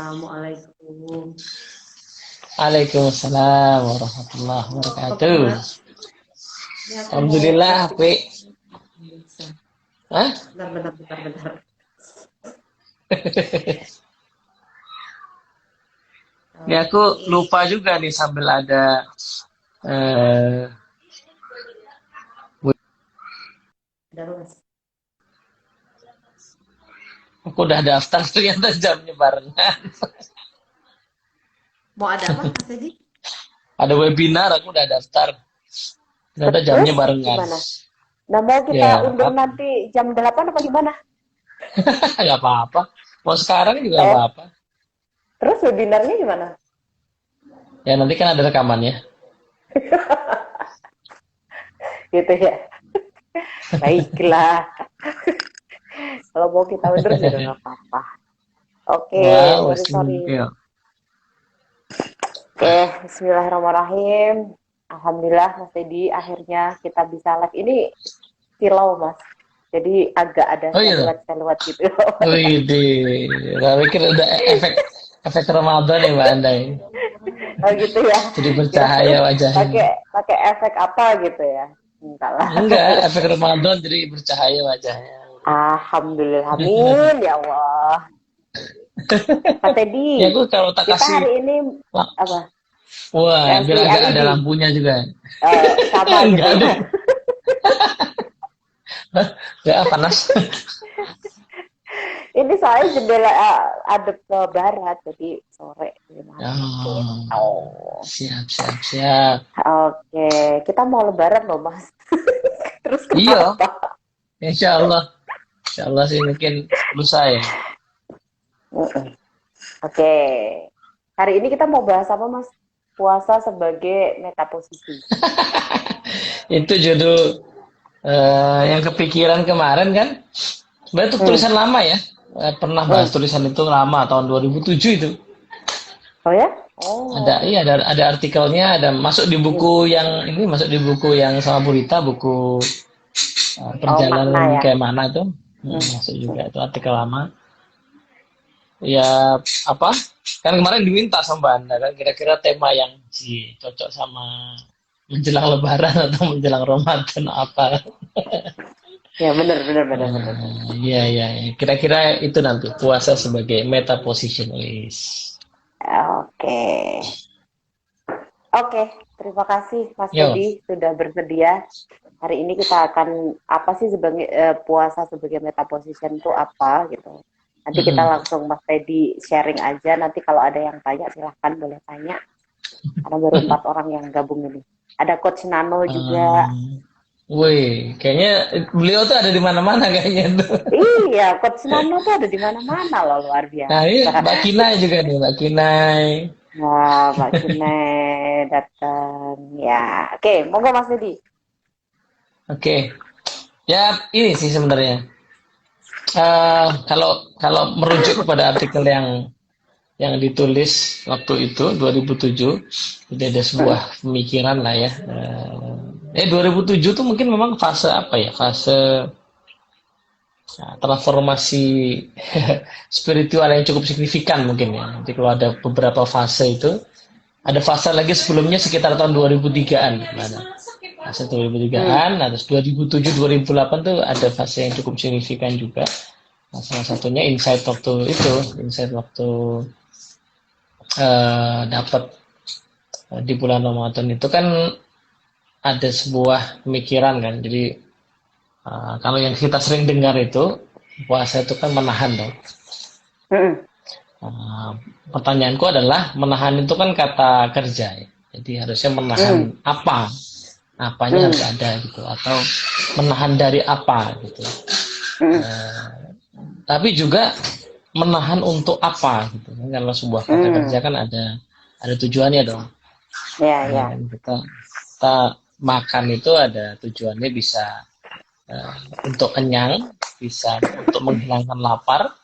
Assalamualaikum. Waalaikumsalam warahmatullahi Apa wabarakatuh. kabar? Ini aku mau Alhamdulillah, ketik. Ape. Bisa. Hah? Bentar, bentar, bentar, bentar. Ini aku Oke. lupa juga nih sambil ada eh Udah lu, Mas. aku udah daftar ternyata jamnya barengan. Mau ada apa, Mas Edi? Ada webinar aku udah daftar. Ternyata Terus jamnya barengan. gimana? Nah, mau kita Ya, undur apa? nanti jam 8 apa gimana? Enggak apa-apa. Mau sekarang juga nggak Eh, apa-apa. terus webinarnya gimana? Ya nanti kan ada rekamannya. Gitu ya. Baiklah. Kalau mau kita undur juga nggak apa-apa. Oke, Wow, sorry, sorry. ya. Oke, bismillahirrahmanirrahim. Alhamdulillah, Mas Teddy, akhirnya kita bisa live. Ini silau, Mas. Jadi agak ada Oh iya. seluat-seluat gitu. Wih, saya pikir udah efek efek Ramadan ya Mbak Anda ini. Oh gitu ya. Jadi Kirain bercahaya wajahnya. pakai pakai efek apa gitu ya. Enggak lah. Enggak, efek Ramadan jadi bercahaya wajahnya. Alhamdulillah, amin ya Allah. Pak Ya Teddy, aku kalau tak kita kasih, hari ini apa? wah, biar Kasih agak ada LED. lampunya juga. Sama gitu Enggak ada, ya. enggak panas. Ini soalnya jendela adep ke barat, jadi sore gimana gitu. Oh, Oh. siap, siap, siap. Oke, kita mau lebaran loh, Mas. Terus Iya, kenapa? insya Allah sih mungkin lusa ya. Mm-mm. Oke. Hari ini kita mau bahas apa, Mas? Puasa sebagai metaposisi. Itu judul yang kepikiran kemarin kan. Sebenarnya itu Hmm. tulisan lama ya. Pernah bahas Hmm. tulisan itu lama tahun 2007 itu. Oh ya? Ada, Oh. iya ada artikelnya, ada masuk di Hmm. buku yang ini, masuk di buku yang sama Burita, buku Oh, makna perjalanan ya. kayak mana tuh. Hmm. Masuk juga itu artikel lama. Ya apa? Kan kemarin diminta sama Mbak Anda kan kira-kira tema yang cocok sama menjelang Lebaran atau menjelang Ramadan apa? Ya, benar, benar, benar, benar. Iya iya. Kira-kira itu nanti puasa sebagai meta positionalist. Oke. Oke, terima kasih Mas Yo. Teddy sudah bersedia. Hari ini kita akan apa sih sebagai puasa sebagai metaposition itu apa gitu. Nanti kita langsung Mas Teddy sharing aja. Nanti kalau ada yang tanya silahkan boleh tanya. Karena baru 4 orang yang gabung ini. Ada Coach Nano juga. Wih, kayaknya beliau tuh ada di mana-mana kayaknya tuh. Iya, Coach Nano tuh ada di mana-mana loh, luar Nah, ini biasa. Mbak Kinai juga nih, Mbak Kinai. Nah, Mbak Kine datang. Ya, oke, monggo Mas Teddy. Oke, ya ini sih sebenarnya. Kalau kalau merujuk kepada artikel yang ditulis waktu itu 2007, jadi ada sebuah pemikiran lah ya. 2007 tuh mungkin memang fase apa ya? Fase transformasi spiritual yang cukup signifikan mungkin ya. Jadi kalau ada beberapa fase itu, ada fase lagi sebelumnya sekitar tahun 2003-an. Fase 2003-an, nah terus 2007 2008 tuh ada fase yang cukup signifikan juga. Nah, salah satunya insight waktu dapat di bulan Ramadan itu kan ada sebuah pemikiran kan. Jadi kalau yang kita sering dengar itu puasa itu kan menahan dong. Pertanyaanku adalah menahan itu kan kata kerja ya. Jadi harusnya menahan apa? Apanya harus ada gitu atau menahan dari apa gitu. Tapi juga menahan untuk apa gitu. Karena sebuah kata kerja kan ada tujuannya dong. Ya, ya. Kita makan itu ada tujuannya bisa untuk kenyang, bisa untuk menghilangkan lapar,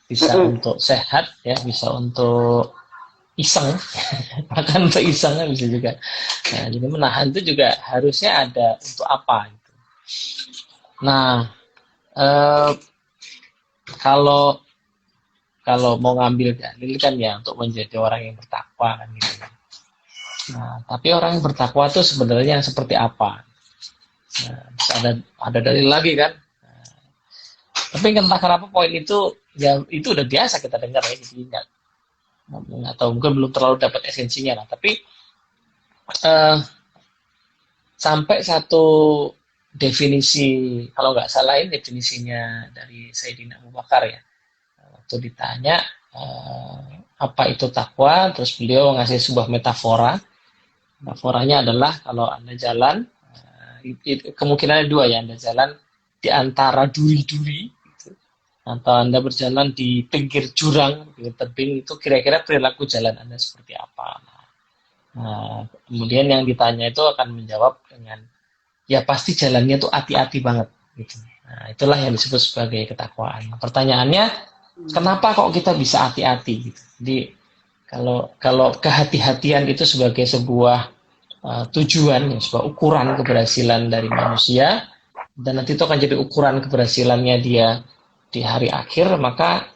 bisa untuk sehat, ya, bisa untuk iseng, makan untuk iseng kan bisa juga. Nah, jadi menahan itu juga harusnya ada untuk apa gitu. Nah, Eh, kalau kalau mau ngambil dalil kan ya untuk menjadi orang yang bertakwa kan gitu. Nah, tapi orang yang bertakwa itu sebenarnya yang seperti apa? Nah, terus ada dalil lagi kan. Tapi entah kenapa poin itu ya itu udah biasa kita dengar ya, jadi nggak tahu, mungkin belum terlalu dapat esensinya lah. Tapi eh, sampai satu definisi, kalau nggak salah ini definisinya dari Sayyidina Abu Bakar ya, waktu ditanya apa itu takwa, terus beliau ngasih sebuah metafora. Metaforanya adalah kalau Anda jalan, kemungkinannya dua ya, Anda jalan di antara duri-duri gitu, atau Anda berjalan di pinggir jurang, di tebing, itu kira-kira perilaku jalan Anda seperti apa. Nah, kemudian yang ditanya itu akan menjawab dengan ya pasti jalannya tuh hati-hati banget gitu. Nah, itulah yang disebut sebagai ketakwaan. Pertanyaannya, kenapa kok kita bisa hati-hati gitu? Jadi kalau kehati-hatian itu sebagai sebuah tujuan, sebuah ukuran keberhasilan dari manusia, dan nanti itu akan jadi ukuran keberhasilannya dia di hari akhir, maka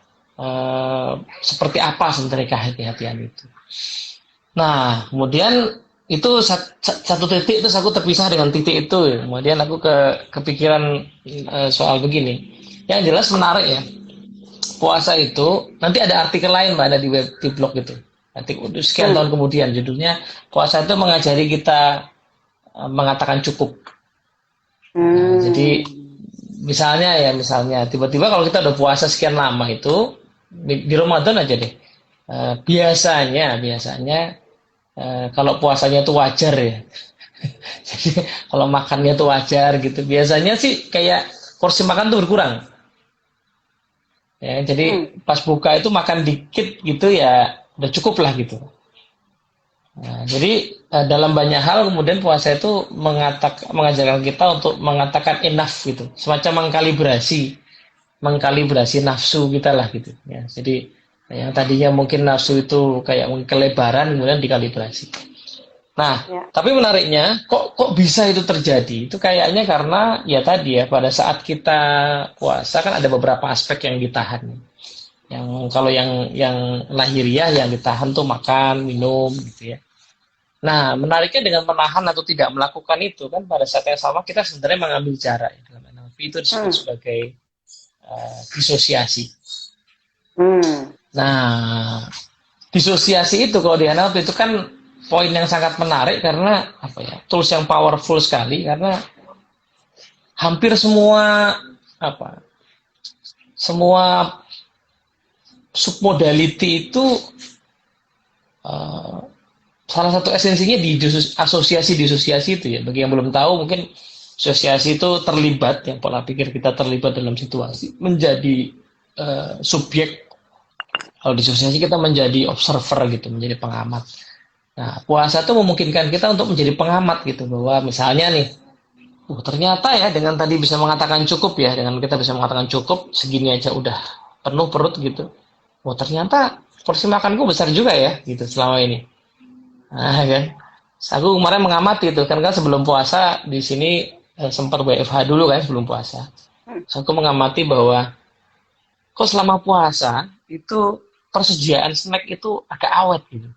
seperti apa sebenarnya kehati-hatian itu? Nah, kemudian itu satu titik itu aku terpisah dengan titik itu. Kemudian aku kepikiran soal begini. Yang jelas menarik ya. Puasa itu nanti ada artikel lain Mbak, ada di blog itu. Nanti sekian tahun kemudian judulnya puasa itu mengajari kita mengatakan cukup. Nah, jadi misalnya tiba-tiba kalau kita udah puasa sekian lama itu di Ramadan aja deh. Biasanya kalau puasanya itu wajar ya. Jadi kalau makannya itu wajar gitu. Biasanya sih kayak porsi makan tuh berkurang. Ya, jadi pas buka itu makan dikit gitu ya udah cukup lah gitu. Nah, jadi dalam banyak hal kemudian puasa itu mengajarkan kita untuk mengatakan enough gitu. Semacam mengkalibrasi nafsu kita lah gitu. Ya, jadi yang tadinya mungkin nafsu itu kayak kelebaran kemudian dikalibrasi. Nah, tapi menariknya kok bisa itu terjadi? Itu kayaknya karena ya tadi ya pada saat kita puasa kan ada beberapa aspek yang ditahan. Yang kalau yang lahiriah yang ditahan tuh makan, minum gitu ya. Nah, menariknya dengan menahan atau tidak melakukan itu kan pada saat yang sama kita sebenarnya mengambil jarak ya, dalam NLP itu disebut sebagai disosiasi. Nah, disosiasi itu kalau di NLP itu kan poin yang sangat menarik karena apa ya? Tools yang powerful sekali karena hampir semua submodality itu salah satu esensinya di asosiasi disosiasi itu ya. Bagi yang belum tahu mungkin asosiasi itu terlibat, yang pola pikir kita terlibat dalam situasi menjadi subjek. Kalau disosiasi kita menjadi observer gitu, menjadi pengamat. Nah, puasa itu memungkinkan kita untuk menjadi pengamat gitu, bahwa misalnya nih, ternyata ya dengan tadi bisa mengatakan cukup ya, dengan kita bisa mengatakan cukup, segini aja udah penuh perut gitu. Ternyata porsi makanku besar juga ya, gitu selama ini. Nah kan, aku kemarin mengamati itu kan sebelum puasa di sini sempat WFH dulu kan sebelum puasa. So, aku mengamati bahwa kok selama puasa itu persediaan snack itu agak awet gitu.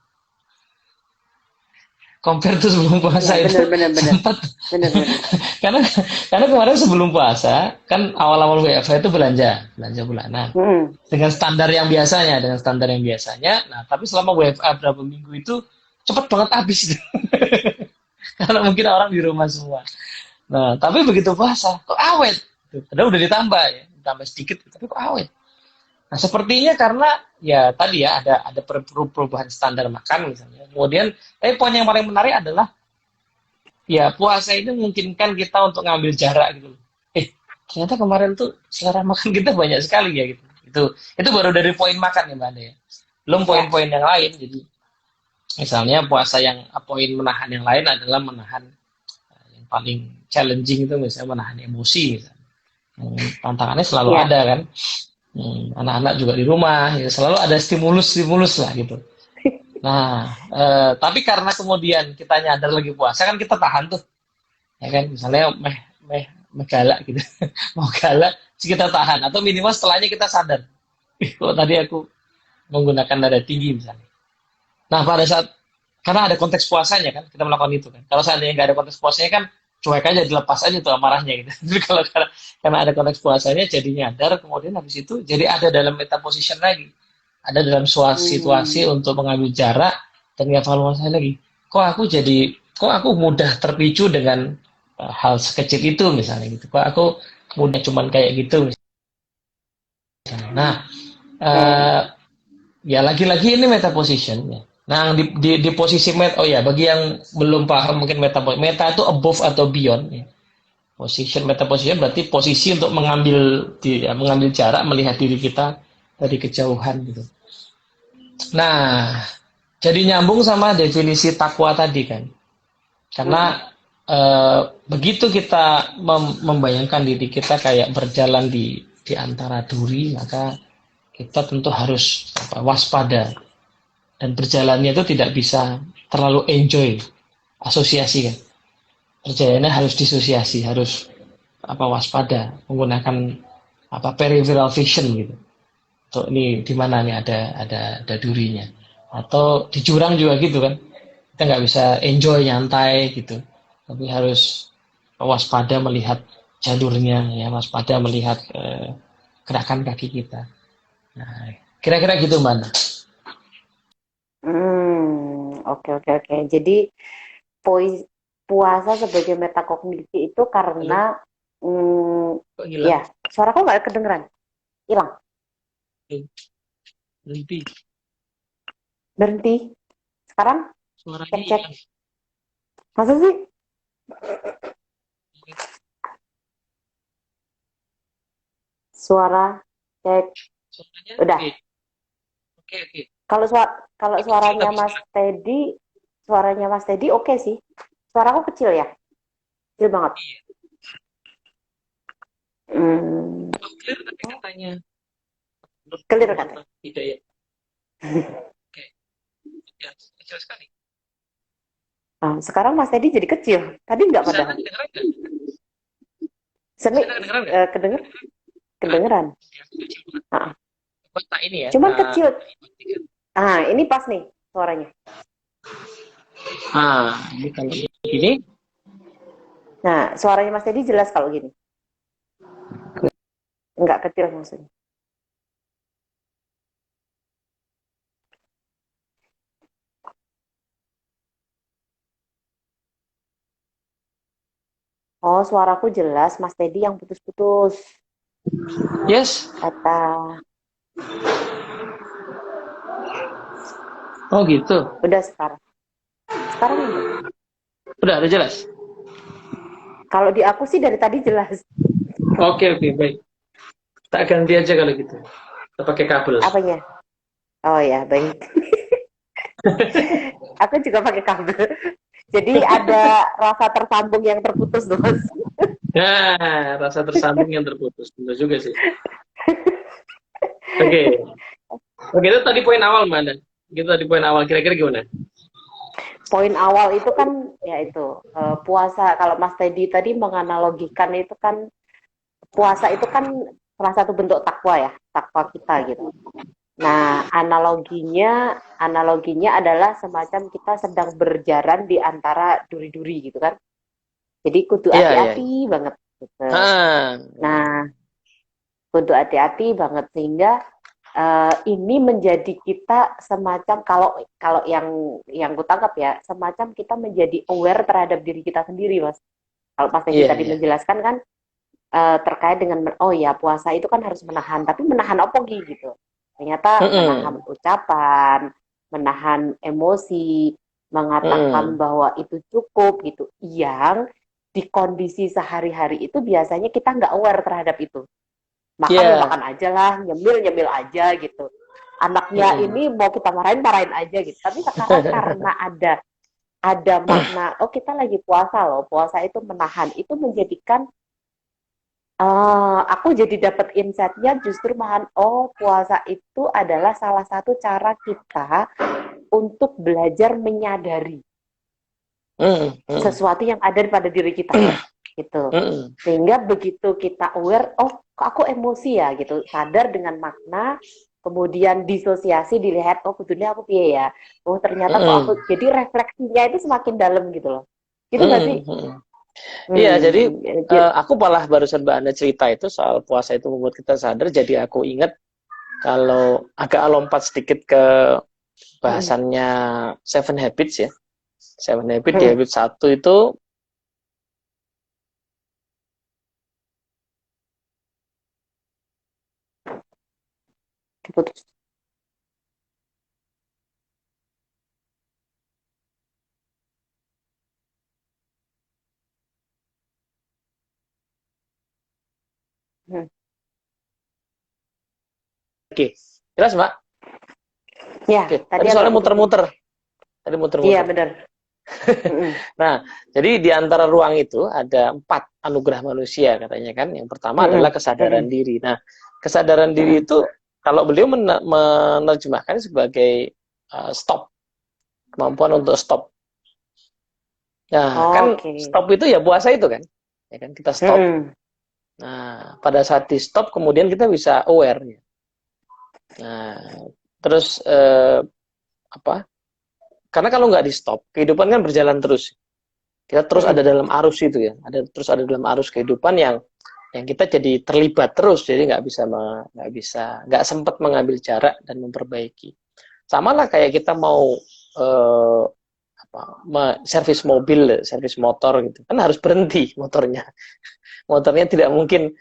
Compare tuh sebelum puasa ya, itu sempat karena kemarin sebelum puasa kan awal-awal WFH itu belanja bulanan dengan standar yang biasanya, nah tapi selama WFH berapa minggu itu cepet banget habis gitu. Karena mungkin orang di rumah semua. Nah tapi begitu puasa kok awet, padahal udah ditambah sedikit tapi kok awet. Nah, sepertinya karena ya tadi ya ada perubahan standar makan misalnya. Kemudian, tapi poin yang paling menarik adalah ya puasa ini memungkinkan kita untuk ngambil jarak gitu. Ternyata kemarin tuh selera makan kita banyak sekali ya gitu. Itu baru dari poin makan ya Mbak Anda ya. Belum poin-poin yang lain. Jadi misalnya puasa yang poin menahan yang lain adalah menahan yang paling challenging itu misalnya menahan emosi misalnya. Tantangannya selalu ada kan. Anak-anak juga di rumah ya, selalu ada stimulus lah gitu. Nah tapi karena kemudian kita nyadar lagi puasa kan kita tahan tuh ya kan, misalnya meh galak gitu mau galak kita tahan, atau minimal setelahnya kita sadar. Kalau tadi aku menggunakan nada tinggi misalnya. Nah, pada saat, karena ada konteks puasanya kan, kita melakukan itu kan. Kalau seandainya nggak ada konteks puasanya kan, cuek aja, dilepas aja tuh amarahnya gitu. Tapi kalau karena ada konteks puasanya, jadi nyadar, kemudian habis itu, jadi ada dalam meta position lagi. Ada dalam situasi untuk mengambil jarak, dan evaluasi lagi. Kok aku mudah terpicu dengan hal sekecil itu misalnya gitu. Kok aku mudah cuman kayak gitu misalnya. Nah, eh, ya lagi-lagi ini meta position ya. Nah, di posisi meta, oh ya, bagi yang belum paham mungkin meta itu above atau beyond ya. Meta position berarti posisi untuk mengambil jarak, melihat diri kita dari kejauhan gitu. Nah, jadi nyambung sama definisi takwa tadi kan. Karena begitu kita membayangkan diri kita kayak berjalan di antara duri, maka kita tentu harus waspada, dan berjalannya itu tidak bisa terlalu enjoy, asosiasi kan. Perjalanannya harus disosiasi, harus waspada, menggunakan peripheral vision gitu. Tuh, ini di mana nih ada durinya, atau di jurang juga gitu kan, kita nggak bisa enjoy nyantai gitu, tapi harus waspada melihat jalurnya ya, waspada melihat gerakan kaki kita. Nah, kira-kira gitu mana? Oke. Jadi puasa sebagai metakognisi itu karena ya, suaraku nggak kedengeran, hilang, berhenti. Sekarang cek. Masa sih? Suara cek. Udah. Oke. Kalau suaranya Mas Teddy oke sih. Suaraku kecil ya? Kecil banget. Clear tapi katanya. Clear katanya. Tidak ya. Oke. Ya, kecil sekali. Sekarang Mas Teddy jadi kecil. Tadi nggak padahal. Kedengeran. Ini ya. Cuman kecil. Ini pas nih suaranya. Ini kalau gini. Nah, suaranya Mas Teddy jelas kalau gini. Enggak kecil maksudnya. Oh, suaraku jelas, Mas Teddy yang putus-putus. Yes. Kata. Oh gitu. Udah sekarang. Sekarang udah jelas. Kalau di aku sih dari tadi jelas. Oke, baik. Tak ganti aja kalau gitu. Kita pakai kabel. Apanya? Oh ya, baik. Aku juga pakai kabel. Jadi ada rasa tersambung yang terputus, Mas. Ya, rasa tersambung yang terputus. Benar juga sih. Oke, itu tadi poin awal mana? Gitu tadi poin awal, kira-kira gimana? Poin awal itu kan yaitu puasa. Kalau Mas Teddy tadi menganalogikan itu kan puasa itu kan salah satu bentuk takwa ya, takwa kita gitu. Nah, analoginya adalah semacam kita sedang berjalan di antara duri-duri gitu kan. Jadi kudu hati-hati banget gitu. Nah, kudu hati-hati banget sehingga ini menjadi kita semacam kalau yang kutangkap ya, semacam kita menjadi aware terhadap diri kita sendiri, Mas. Kalau Mas Teddy tadi menjelaskan kan terkait dengan puasa itu kan harus menahan, tapi menahan apa gitu. Ternyata menahan ucapan, menahan emosi, mengatakan bahwa itu cukup gitu. Yang di kondisi sehari-hari itu biasanya kita nggak aware terhadap itu. Makan aja lah, nyemil aja gitu. Anaknya ini mau kita marahin aja gitu. Tapi sekarang karena ada makna, kita lagi puasa loh. Puasa itu menahan, itu menjadikan aku jadi dapat insight-nya justru puasa itu adalah salah satu cara kita untuk belajar menyadari sesuatu yang ada pada diri kita. gitu. Mm-mm. Sehingga begitu kita aware, oh kok aku emosi ya gitu, sadar dengan makna, kemudian disosiasi dilihat, oh betulnya aku piye ya, oh ternyata kok aku, Mm-mm. jadi refleksinya itu semakin dalam gitu loh. Gitu nggak sih? Mm-mm. Mm-mm. Iya, jadi aku malah barusan Mbak Anda cerita itu soal puasa itu membuat kita sadar, jadi aku ingat kalau agak lompat sedikit ke bahasannya Seven Habits ya. Seven Habits di habit satu itu Putus. Hmm. oke. Jelas, Mbak? Ya, Oke. tadi Tadi agak soalnya putus-putus. muter-muter. Tadi Iya muter-muter. benar. Mm-mm. Nah, jadi di antara ruang itu ada 4 anugerah manusia katanya kan. Yang pertama adalah Mm-mm. kesadaran Mm-mm. diri. Nah, kesadaran diri Mm-mm. itu kalau beliau menerjemahkan sebagai stop, kemampuan untuk stop. Nah, kan Oke. stop itu ya puasa itu kan. Ya kan kita stop. Mm-mm. Nah, pada saat di stop kemudian kita bisa aware. Nah, terus apa? Karena kalau nggak di stop, kehidupan kan berjalan terus. Kita terus ada Mm-mm. dalam arus itu ya, terus ada dalam arus kehidupan yang kita jadi terlibat terus, jadi nggak sempat mengambil jarak dan memperbaiki. Sama lah kayak kita mau eh, servis mobil, servis motor gitu, kan harus berhenti motornya. Motornya tidak mungkin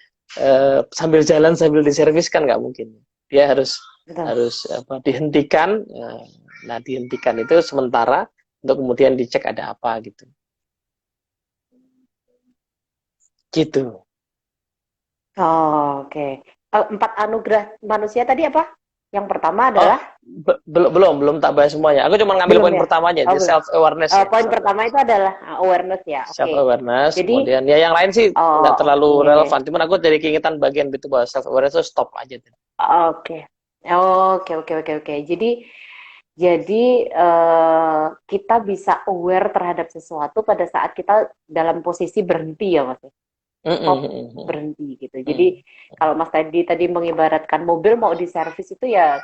sambil jalan sambil diservis kan nggak mungkin. Dia harus Betul. harus dihentikan. Nah, dihentikan itu sementara untuk kemudian dicek ada apa gitu. Gitu. Oh, oke. 4 anugerah manusia tadi apa? Yang pertama Oh, adalah belum tak bahas semuanya. Aku cuma ngambil belum poin ya? pertamanya, Oh, di belum. self awareness ya. Poin pertama itu adalah awareness ya. Self Oke. awareness. Jadi, Kemudian ya yang lain sih nggak oh, terlalu oke. relevan. Cuman aku jadi keingetan bagian itu bahwa self awareness itu stop aja. Oke. Oke, oke, oke, oke. Jadi kita bisa aware terhadap sesuatu pada saat kita dalam posisi berhenti ya, Mas. Stop, berhenti gitu. Jadi kalau Mas tadi mengibaratkan mobil mau diservis itu ya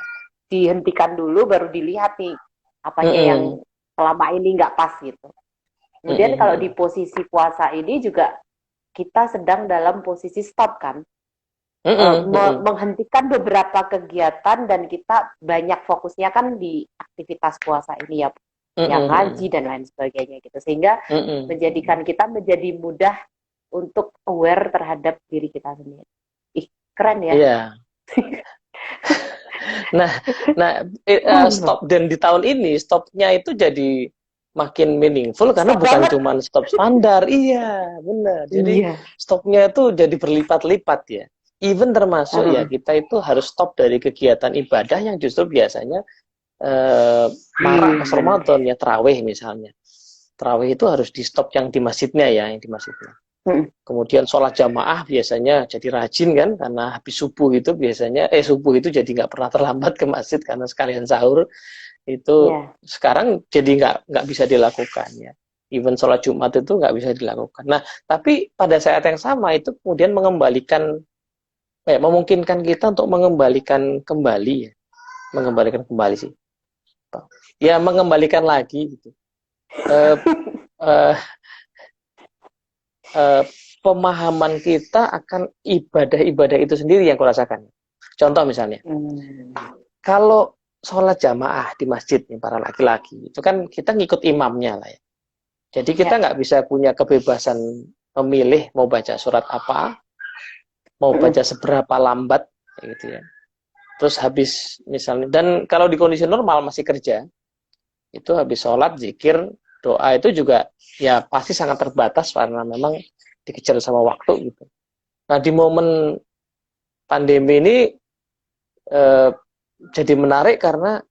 dihentikan dulu baru dilihat nih apanya yang selama ini nggak pas gitu. Kemudian kalau di posisi puasa ini juga kita sedang dalam posisi stop kan. Menghentikan beberapa kegiatan dan kita banyak fokusnya kan di aktivitas puasa ini ya, yang ngaji dan lain sebagainya gitu, sehingga menjadikan kita menjadi mudah untuk aware terhadap diri kita sendiri. Ih, keren ya. Iya. Stop, dan di tahun ini stopnya itu jadi makin meaningful karena Stop bukan banget. cuma stop standar. Iya, benar. Jadi Iya. stopnya itu jadi berlipat-lipat ya. Even termasuk ya kita itu harus stop dari kegiatan ibadah yang justru biasanya marak pas Ramadan ya, tarawih misalnya. Tarawih itu harus di stop yang di masjidnya ya, yang di masjidnya. Kemudian sholat jamaah biasanya jadi rajin kan, karena habis subuh itu biasanya subuh itu jadi nggak pernah terlambat ke masjid karena sekalian sahur itu sekarang jadi nggak bisa dilakukan ya. Even sholat Jumat itu nggak bisa dilakukan. Nah, tapi pada saat yang sama itu kemudian memungkinkan kita untuk mengembalikan kembali sih. Ya, mengembalikan lagi gitu. Pemahaman kita akan ibadah-ibadah itu sendiri yang kurasakan. Contoh misalnya, kalau sholat jamaah di masjid nih para laki-laki, itu kan kita ngikut imamnya lah ya. Jadi kita nggak bisa punya kebebasan memilih mau baca surat apa, mau baca seberapa lambat, gitu ya. Terus habis misalnya, dan kalau di kondisi normal masih kerja, itu habis sholat, zikir, doa itu juga ya pasti sangat terbatas karena memang dikejar sama waktu gitu. Nah, di momen pandemi ini jadi menarik karena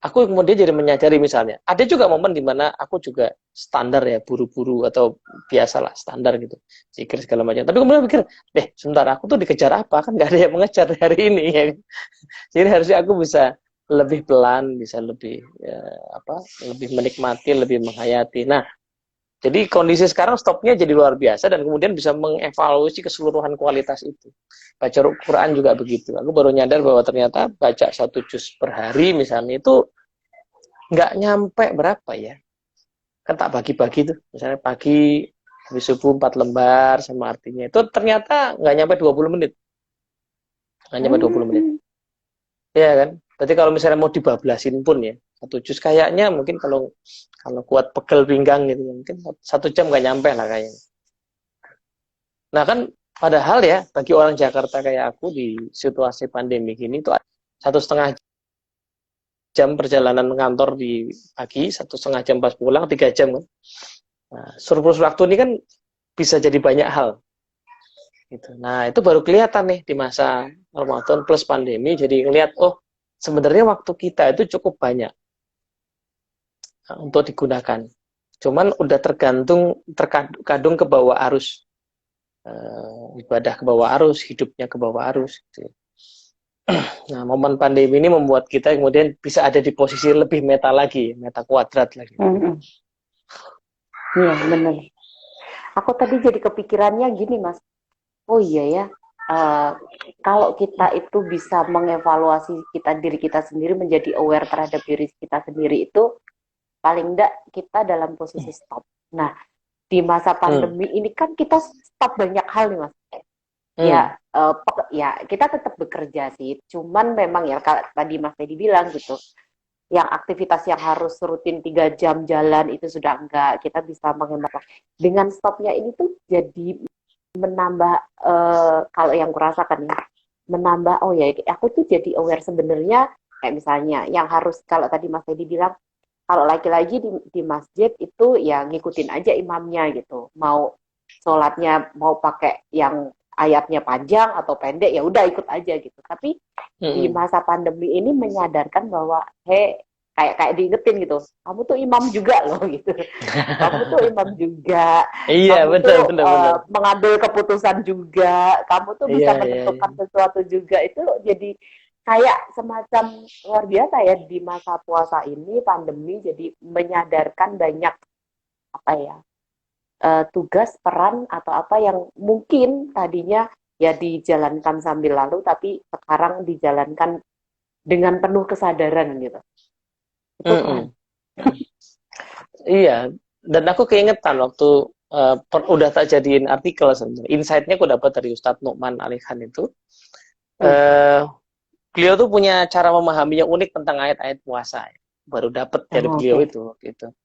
aku kemudian jadi menyadari misalnya ada juga momen di mana aku juga standar ya, buru-buru atau biasalah standar gitu, zikir segala macam. Tapi kemudian pikir, sebentar aku tuh dikejar apa, kan nggak ada yang mengejar hari ini ya. Jadi harusnya aku bisa lebih pelan, bisa lebih lebih menikmati, lebih menghayati. Nah, Jadi kondisi sekarang stopnya jadi luar biasa dan kemudian bisa mengevaluasi keseluruhan kualitas itu. Baca Quran juga begitu. Aku baru nyadar bahwa ternyata baca 1 juz per hari misalnya itu nggak nyampe berapa ya. Kan tak bagi-bagi tuh. Misalnya pagi habis subuh 4 lembar sama artinya. Itu ternyata nggak nyampe 20 menit. Nggak nyampe 20 menit. Iya kan? Berarti kalau misalnya mau dibablasin pun ya, 1 juz kayaknya mungkin kalau kuat pegel pinggang gitu, mungkin 1 jam nggak nyampe lah kayaknya. Nah kan padahal ya bagi orang Jakarta kayak aku di situasi pandemi gini tuh 1,5 jam perjalanan kantor di pagi, 1,5 jam pas pulang, 3 jam kan. Nah, surplus waktu ini kan bisa jadi banyak hal. Gitu. Nah itu baru kelihatan nih di masa Ramadan plus pandemi, jadi ngelihat oh sebenarnya waktu kita itu cukup banyak untuk digunakan. Cuman udah terkadung ke bawah arus. Ibadah ke bawah arus, hidupnya ke bawah arus. Gitu. Nah, momen pandemi ini membuat kita kemudian bisa ada di posisi lebih meta lagi, meta kuadrat lagi. Iya, benar. Aku tadi jadi kepikirannya gini, Mas. Oh iya ya, kalau kita itu bisa mengevaluasi diri kita sendiri, menjadi aware terhadap diri kita sendiri itu, paling enggak kita dalam posisi stop. Nah, di masa pandemi ini kan kita stop banyak hal nih, Mas. Ya, ya kita tetap bekerja sih. Cuman memang ya tadi Mas Teddy bilang gitu, yang aktivitas yang harus rutin 3 jam jalan itu sudah enggak. Kita bisa menghemat. Dengan stopnya ini tuh jadi menambah, kalau yang kurasakan ya, menambah oh ya aku tuh jadi aware sebenarnya kayak misalnya yang harus, kalau tadi Mas Teddy bilang kalau laki-laki di masjid itu ya ngikutin aja imamnya gitu, mau sholatnya mau pakai yang ayatnya panjang atau pendek ya udah ikut aja gitu. Tapi di masa pandemi ini menyadarkan bahwa kayak diingetin gitu, kamu tuh imam juga loh gitu. Kamu tuh imam juga. Iya, kamu betul, tuh benar. mengambil keputusan juga. Kamu tuh bisa menentukan sesuatu juga. Itu jadi kayak semacam luar biasa ya di masa puasa ini, pandemi, jadi menyadarkan banyak apa ya, tugas, peran atau apa yang mungkin tadinya ya dijalankan sambil lalu, tapi sekarang dijalankan dengan penuh kesadaran gitu. Itu keren. Iya, dan aku keingetan waktu udah tak jadiin artikel sebenarnya. Insight-nya aku dapat dari Ustadz Nu'man Alihan itu. Beliau tuh punya cara memahami yang unik tentang ayat-ayat puasa. Baru dapat dari beliau itu gitu.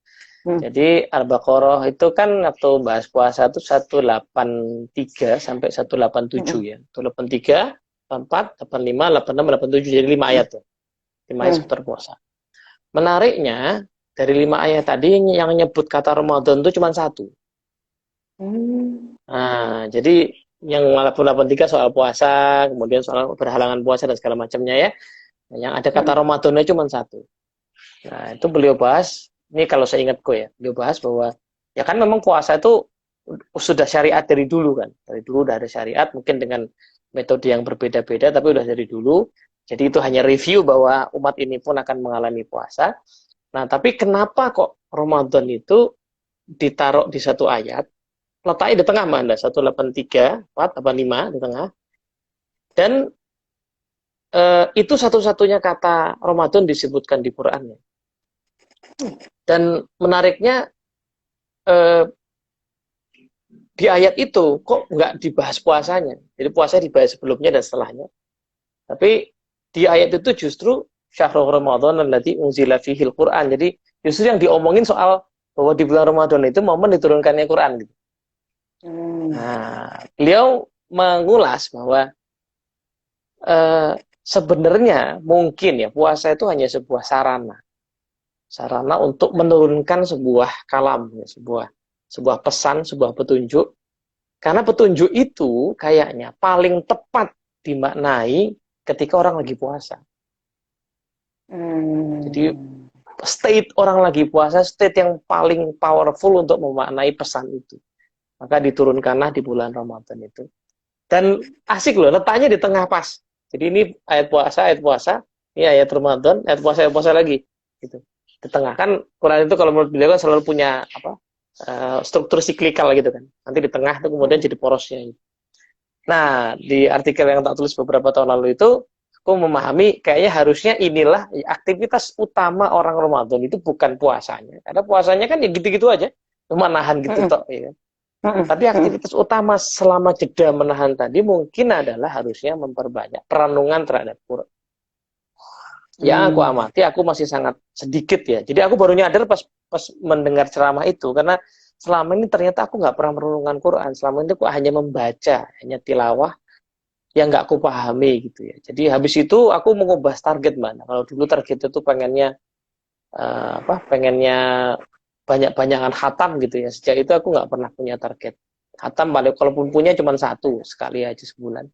Jadi Al-Baqarah itu kan waktu bahas puasa itu 183 sampai 187 ya. 183, 84, 85, 86, 87, jadi 5 ayat tuh. 5 ayat seputar puasa. Menariknya dari 5 ayat tadi yang nyebut kata Ramadan itu cuma 1. Nah, jadi yang 83 soal puasa, kemudian soal berhalangan puasa dan segala macamnya ya. Yang ada kata Ramadannya cuma 1. Nah, itu beliau bahas. Ini kalau saya ingatku ya, beliau bahas bahwa ya kan memang puasa itu sudah syariat dari dulu kan. Dari dulu udah ada syariat, mungkin dengan metode yang berbeda-beda, tapi udah dari dulu. Jadi itu hanya review bahwa umat ini pun akan mengalami puasa. Nah, tapi kenapa kok Ramadan itu ditaruh di satu ayat, letaknya di tengah mana? 183, 4, 85 di tengah. Dan itu satu-satunya kata Ramadan disebutkan di Quran. Dan menariknya di ayat itu kok nggak dibahas puasanya. Jadi puasa dibahas sebelumnya dan setelahnya. Tapi di ayat itu justru syahrul Ramadan allati unzila fihil Quran. Jadi justru yang diomongin soal bahwa di bulan Ramadan itu momen diturunkannya Quran gitu. Nah, beliau mengulas bahwa sebenarnya mungkin ya puasa itu hanya sebuah sarana untuk menurunkan sebuah kalam, ya, sebuah pesan, sebuah petunjuk. Karena petunjuk itu kayaknya paling tepat dimaknai ketika orang lagi puasa. Jadi state orang lagi puasa, state yang paling powerful untuk memaknai pesan itu. Maka diturunkanlah di bulan Ramadan itu. Dan asik loh, letaknya di tengah pas. Jadi ini ayat puasa, ini ayat Ramadan, ayat puasa lagi. Gitu. Di tengah kan Quran itu kalau menurut beliau kan selalu punya struktur siklikal gitu kan. Nanti di tengah itu kemudian jadi porosnya. Nah, di artikel yang tak tulis beberapa tahun lalu itu, aku memahami kayaknya harusnya inilah aktivitas utama orang Ramadan itu bukan puasanya. Karena puasanya kan ya gitu-gitu aja, cuma nahan gitu tok. Ya kan? Tapi aktivitas utama selama jeda menahan tadi mungkin adalah harusnya memperbanyak perenungan terhadap Quran. Yang aku amati, aku masih sangat sedikit ya. Jadi aku baru nyadar pas mendengar ceramah itu, karena selama ini ternyata aku nggak pernah merenungkan Quran. Selama ini aku hanya membaca, hanya tilawah yang nggak aku pahami gitu ya. Jadi habis itu aku mengubah target mana. Kalau dulu target itu pengennya pengennya banyak-banyakan khatam gitu ya. Sejak itu aku nggak pernah punya target khatam. Balik kalaupun punya cuma satu sekali aja sebulan.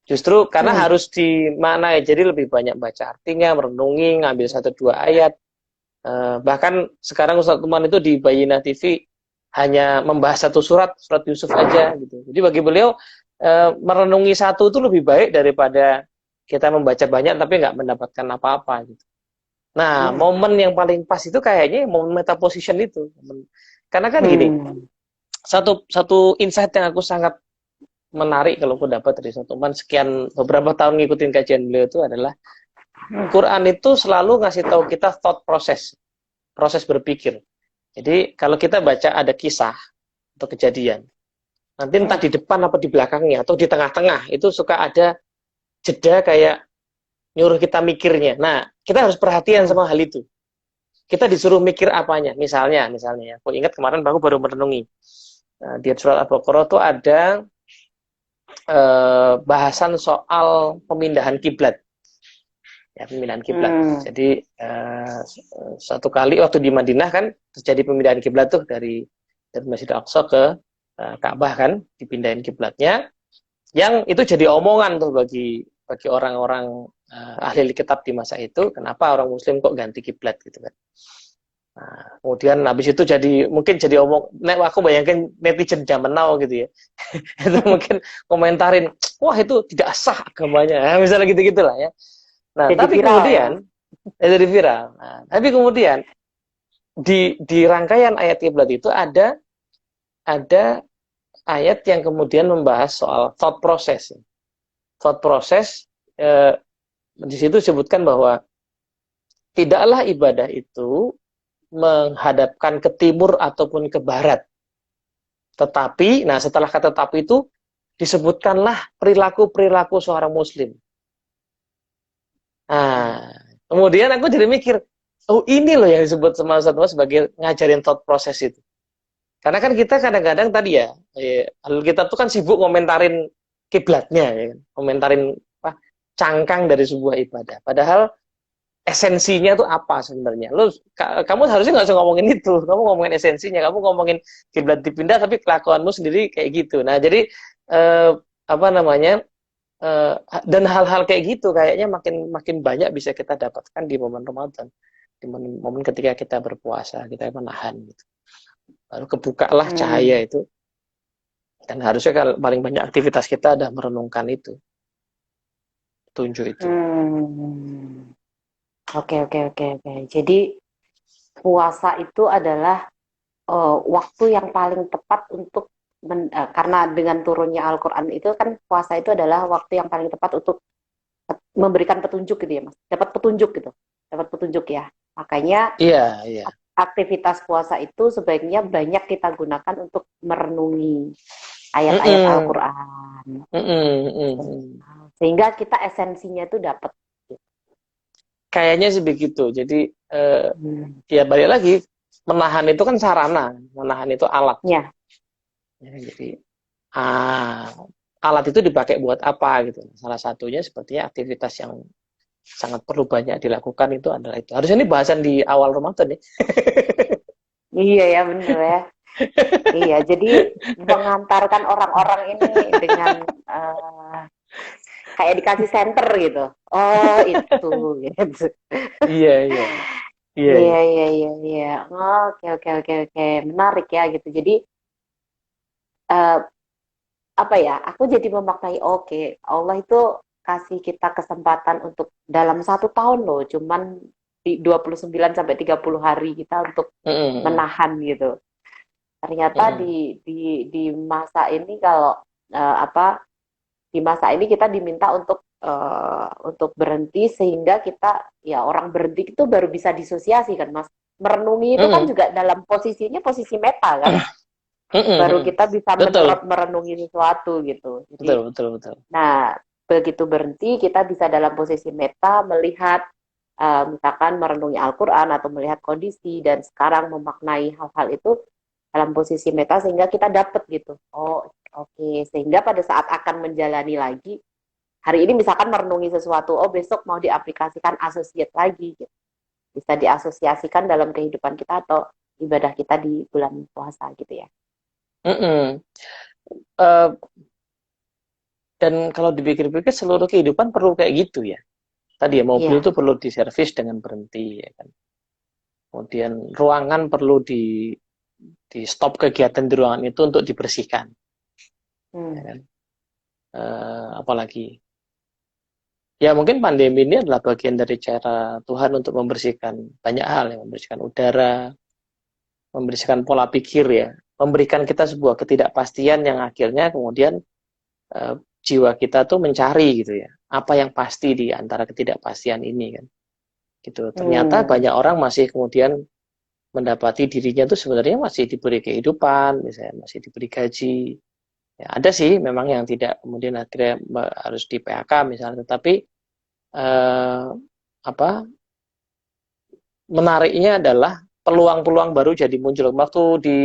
Justru karena harus dimaknai, jadi lebih banyak baca artinya, merenungi, ngambil 1-2 ayat. Bahkan sekarang Ustadz Tuman itu di Bayyinah TV hanya membahas satu surat Yusuf aja gitu. Jadi bagi beliau merenungi satu itu lebih baik daripada kita membaca banyak tapi nggak mendapatkan apa-apa gitu. Nah, momen yang paling pas itu kayaknya momen meta position itu. Karena kan gini, satu insight yang aku sangat menarik kalau aku dapat dari Ustadz Tuman sekian beberapa tahun ngikutin kajian beliau itu adalah Quran itu selalu ngasih tahu kita thought proses berpikir. Jadi kalau kita baca ada kisah atau kejadian, nanti entah di depan apa di belakangnya atau di tengah-tengah itu suka ada jeda kayak nyuruh kita mikirnya. Nah, kita harus perhatian sama hal itu. Kita disuruh mikir apanya. Misalnya ya, aku ingat kemarin aku baru merenungi di surat Al-Baqarah itu ada bahasan soal pemindahan kiblat. Ya, pemindahan kiblat. Jadi satu kali waktu di Madinah kan terjadi pemindahan kiblat tuh dari Masjid Al-Aqsa ke Ka'bah kan, dipindahin kiblatnya. Yang itu jadi omongan tuh bagi orang-orang ahli kitab di masa itu, kenapa orang muslim kok ganti kiblat gitu kan. Nah, kemudian habis itu mungkin jadi aku bayangkan netizen zaman now gitu ya. Itu mungkin komentarin, wah itu tidak sah agamanya. Nah, misalnya gitu-gitulah ya. Nah, jadi tapi viral, kemudian ya? Jadi viral. Nah, tapi kemudian di rangkaian ayat kiblat itu ada ayat yang kemudian membahas soal thought process. Thought process di situ disebutkan bahwa tidaklah ibadah itu menghadapkan ke timur ataupun ke barat. Tetapi, nah setelah kata tapi itu disebutkanlah perilaku-perilaku seorang muslim. Nah, kemudian aku jadi mikir, oh ini loh yang disebut sama Ustadz sebagai ngajarin thought process itu. Karena kan kita kadang-kadang tadi ya, kita tuh kan sibuk komentarin kiblatnya, ya, komentarin cangkang dari sebuah ibadah. Padahal esensinya tuh apa sebenarnya? Kamu harusnya nggak usah ngomongin itu. Kamu ngomongin esensinya. Kamu ngomongin kiblat dipindah, tapi kelakuanmu sendiri kayak gitu. Nah, jadi dan hal-hal kayak gitu kayaknya makin banyak bisa kita dapatkan di momen Ramadan, di momen ketika kita berpuasa, kita menahan gitu. Lalu kebukalah cahaya itu, dan harusnya paling banyak aktivitas kita ada merenungkan itu, tunjuk itu. Oke. Jadi puasa itu adalah waktu yang paling tepat untuk karena dengan turunnya Al-Quran itu kan puasa itu adalah waktu yang paling tepat untuk memberikan petunjuk gitu ya Mas. Dapat petunjuk ya. Makanya Iya. Aktivitas puasa itu sebaiknya banyak kita gunakan untuk merenungi ayat-ayat Al-Quran. Sehingga kita esensinya itu dapat. Kayaknya sih begitu. Jadi ya balik lagi, menahan itu kan sarana, menahan itu alatnya. Ya, jadi alat itu dipakai buat apa gitu. Salah satunya sepertinya aktivitas yang sangat perlu banyak dilakukan itu adalah itu. Harusnya ini bahasan di awal Ramadan ya. Iya ya, bener ya. Iya, jadi mengantarkan orang-orang ini dengan kayak dikasih center gitu. Oh, itu gitu. Iya. Oke. Menarik ya gitu. Jadi aku jadi memaknai Allah itu kasih kita kesempatan untuk dalam 1 tahun loh, cuman di 29 sampai 30 hari kita untuk menahan gitu. Ternyata di masa ini kalau di masa ini kita diminta untuk berhenti sehingga kita ya orang berhenti itu baru bisa disosiasi kan Mas. Merenungi itu kan juga dalam posisinya posisi meta kan. Baru kita bisa Betul. merenungi sesuatu gitu. Jadi, Betul. nah begitu berhenti kita bisa dalam posisi meta melihat misalkan merenungi Al-Quran atau melihat kondisi dan sekarang memaknai hal-hal itu dalam posisi meta sehingga kita dapat gitu. Oh, oke. Sehingga pada saat akan menjalani lagi, hari ini misalkan merenungi sesuatu, oh besok mau diaplikasikan associate lagi gitu. Bisa diasosiasikan dalam kehidupan kita atau ibadah kita di bulan puasa gitu ya. Dan kalau dipikir-pikir seluruh kehidupan perlu kayak gitu ya. Tadi ya mobil itu perlu diservis dengan berhenti ya kan. Kemudian ruangan perlu di stop kegiatan di ruangan itu untuk dibersihkan. Ya kan? Apalagi ya mungkin pandemi ini adalah bagian dari cara Tuhan untuk membersihkan banyak hal ya, membersihkan udara, membersihkan pola pikir ya, memberikan kita sebuah ketidakpastian yang akhirnya kemudian jiwa kita tuh mencari gitu ya, apa yang pasti di antara ketidakpastian ini kan. Gitu. Ternyata banyak orang masih kemudian mendapati dirinya tuh sebenarnya masih diberi kehidupan, misalnya masih diberi gaji. Ya, ada sih memang yang tidak kemudian akhirnya harus di PHK misalnya, tetapi menariknya adalah peluang-peluang baru jadi muncul. Waktu di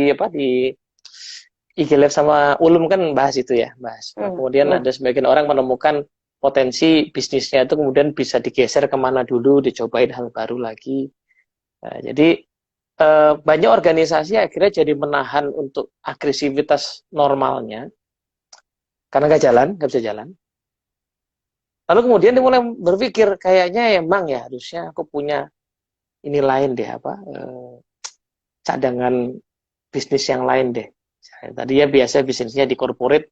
IG Live sama Ulum kan bahas itu ya, kemudian ada sebagian orang menemukan potensi bisnisnya itu kemudian bisa digeser kemana dulu, dicobain hal baru lagi. Nah, jadi banyak organisasi akhirnya jadi menahan untuk agresivitas normalnya karena nggak bisa jalan. Lalu kemudian dia mulai berpikir kayaknya emang ya harusnya aku punya ini lain deh cadangan bisnis yang lain deh. Tadi ya biasa bisnisnya di corporate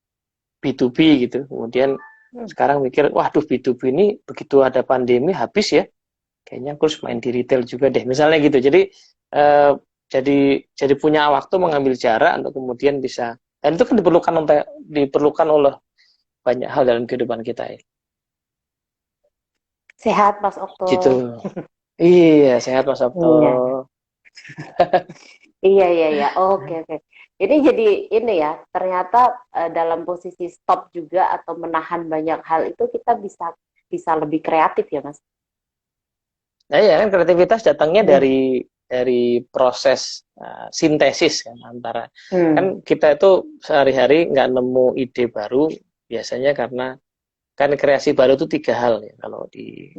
B2B gitu, kemudian sekarang mikir, waduh B2B ini begitu ada pandemi habis ya, kayaknya aku harus main di retail juga deh, misalnya gitu. Jadi jadi punya waktu mengambil jarak untuk kemudian bisa, dan itu kan diperlukan oleh banyak hal dalam kehidupan kita ya. Sehat Mas Okto. Gitu. Iya, sehat Mas Okto. Iya. Oke. Ini jadi ini ya, ternyata dalam posisi stop juga atau menahan banyak hal itu kita bisa lebih kreatif ya Mas. Nah ya kan kreativitas datangnya dari proses sintesis kan antara kan kita itu sehari-hari nggak nemu ide baru biasanya karena kan kreasi baru itu 3 hal ya kalau di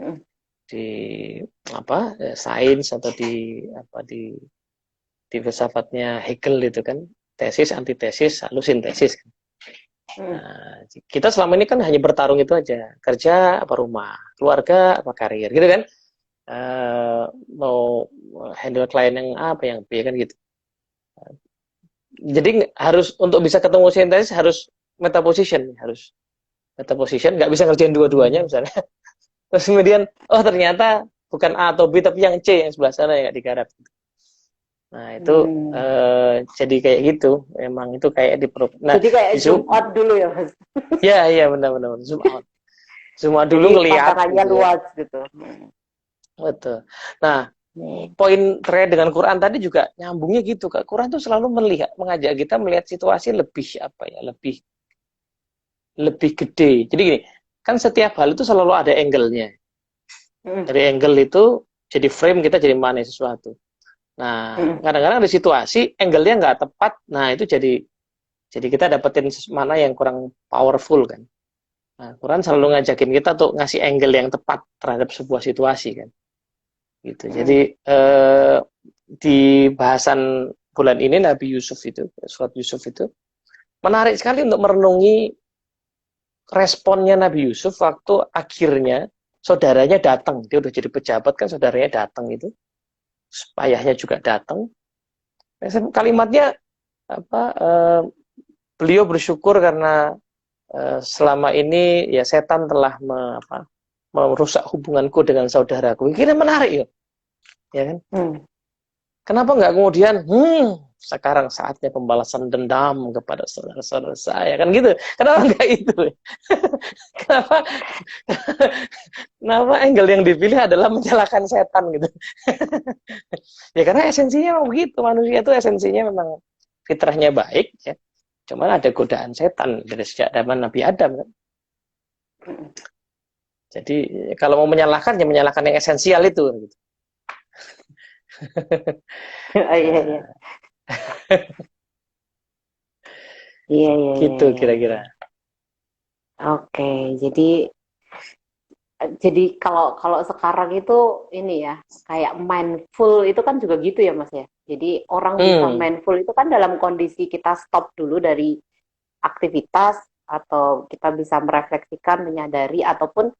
sains atau di filsafatnya Hegel itu kan tesis, antitesis, lalu sintesis. Nah, kita selama ini kan hanya bertarung itu aja, kerja apa rumah, keluarga apa karir, gitu kan? Mau handle klien yang A apa yang B kan gitu. Jadi harus untuk bisa ketemu sintesis harus metaposition, nggak bisa ngerjain dua-duanya misalnya. Terus kemudian ternyata bukan A atau B tapi yang C yang sebelah sana yang nggak digarap. Nah itu jadi kayak gitu, emang itu kayak jadi kayak zoom out dulu ya Mas. Iya benar zoom out dulu ngelihat pasarannya gitu luas gitu. Betul. Nah poin terkait dengan Quran tadi juga nyambungnya gitu Kak. Quran tuh selalu mengajak kita melihat situasi lebih gede. Jadi gini, kan setiap hal itu selalu ada angle-nya. Dari angle itu jadi frame kita jadi mana sesuatu. Nah, kadang-kadang ada situasi angle-nya nggak tepat, nah itu jadi kita dapetin mana yang kurang powerful kan. Nah, Quran selalu ngajakin kita tuh ngasih angle yang tepat terhadap sebuah situasi kan. Gitu. Jadi di bahasan bulan ini Nabi Yusuf itu, surat Yusuf itu menarik sekali untuk merenungi responnya Nabi Yusuf waktu akhirnya saudaranya datang. Dia udah jadi pejabat kan, saudaranya datang itu. Ayahnya juga datang. Kalimatnya beliau bersyukur karena selama ini ya setan telah merusak hubunganku dengan saudaraku. Ini menarik ya kan? Kenapa nggak kemudian, sekarang saatnya pembalasan dendam kepada saudara-saudara saya, kan gitu. Kenapa nggak itu? Kenapa, kenapa angle yang dipilih adalah menyalahkan setan gitu? Ya karena esensinya memang begitu, manusia itu esensinya memang fitrahnya baik, ya. Cuman ada godaan setan dari sejak zaman Nabi Adam, kan. Jadi kalau mau menyalahkan, ya menyalahkan yang esensial itu. Gitu. Iya, iya. Iya, iya, Gitu iya. kira-kira. Oke, jadi kalau kalau sekarang itu ini ya, kayak mindful itu kan juga gitu ya Mas ya. Jadi orang bisa mindful itu kan dalam kondisi kita stop dulu dari aktivitas atau kita bisa merefleksikan, menyadari ataupun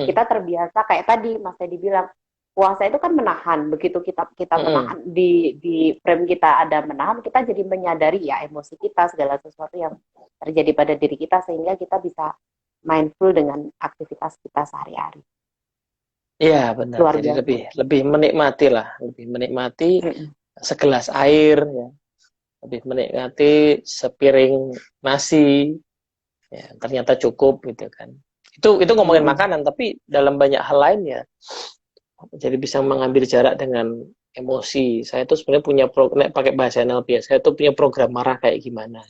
kita terbiasa kayak tadi Mas Teddy bilang puasa itu kan menahan. Begitu kita menahan di frame kita ada menahan, kita jadi menyadari ya emosi kita segala sesuatu yang terjadi pada diri kita sehingga kita bisa mindful dengan aktivitas kita sehari-hari. Iya benar. Luar Jadi biasa. lebih menikmati lah, lebih menikmati segelas air, ya. Lebih menikmati sepiring nasi, ya. Ternyata cukup gitu kan. Itu ngomongin makanan, tapi dalam banyak hal lain ya. Jadi bisa mengambil jarak dengan emosi. Saya tuh sebenarnya punya pakai bahasa NLP, saya tuh punya program marah kayak gimana.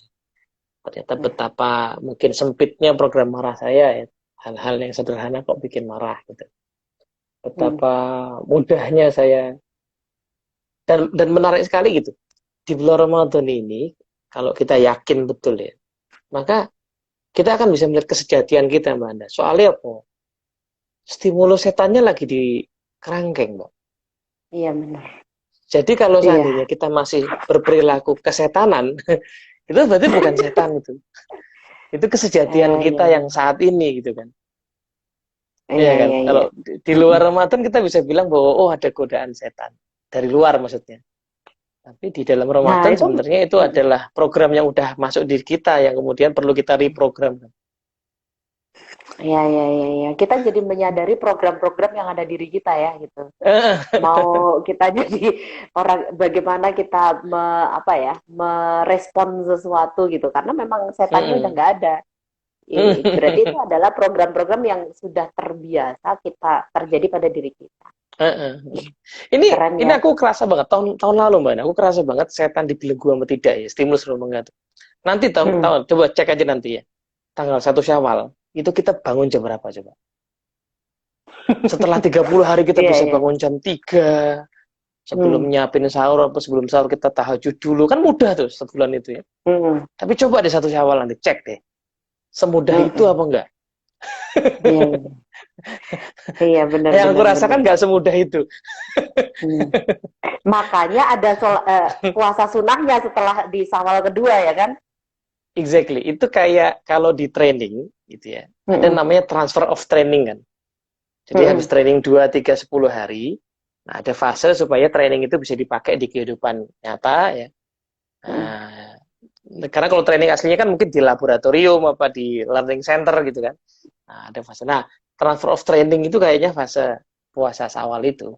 Ternyata betapa mungkin sempitnya program marah saya, ya. Hal-hal yang sederhana kok bikin marah gitu. Betapa mudahnya saya, dan menarik sekali gitu. Di bulan Ramadan ini, kalau kita yakin betul ya, maka kita akan bisa melihat kesejatian kita, Mbak Anda. Soalnya apa? Stimulus setannya lagi di kerangkeng, Mbak. Iya benar. Jadi kalau Iya. seandainya kita masih berperilaku kesetanan, itu berarti bukan setan itu. Itu kesejatian kita yang saat ini gitu kan. Iya kan? Kalau di luar Ramadan kita bisa bilang bahwa oh ada godaan setan. Dari luar maksudnya. Tapi di dalam Ramadan sebenarnya itu adalah program yang udah masuk diri kita yang kemudian perlu kita reprogram. Iya. Kita jadi menyadari program-program yang ada diri kita ya gitu. Mau kita jadi orang bagaimana kita merespon sesuatu gitu karena memang setannya udah nggak ada. Berarti itu adalah program-program yang sudah terbiasa kita terjadi pada diri kita. Ini aku kerasa banget tahun lalu Mbak, aku kerasa banget setan dibelenggu sama tidak ya, stimulus rombongan. Nanti tahun coba cek aja nanti ya. Tanggal 1 Syawal itu kita bangun jam berapa coba? Setelah 30 hari kita bisa bangun jam 3. Sebelum nyiapin sahur atau sebelum sahur kita tahajud dulu. Kan mudah tuh sebulan itu ya. Tapi coba deh 1 Syawal nanti cek deh. Semudah itu apa enggak? Iya benar. Yang aku rasakan nggak semudah itu. Makanya ada puasa sunahnya setelah di Syawal kedua ya kan? Exactly. Itu kayak kalau di training gitu ya. Ada namanya transfer of training kan. Jadi habis training 2, 3, 10 hari, nah ada fase supaya training itu bisa dipakai di kehidupan nyata ya. Karena kalau training aslinya kan mungkin di laboratorium apa di learning center gitu kan. Nah, ada fase. Nah, transfer of training itu kayaknya fase puasa Syawal itu.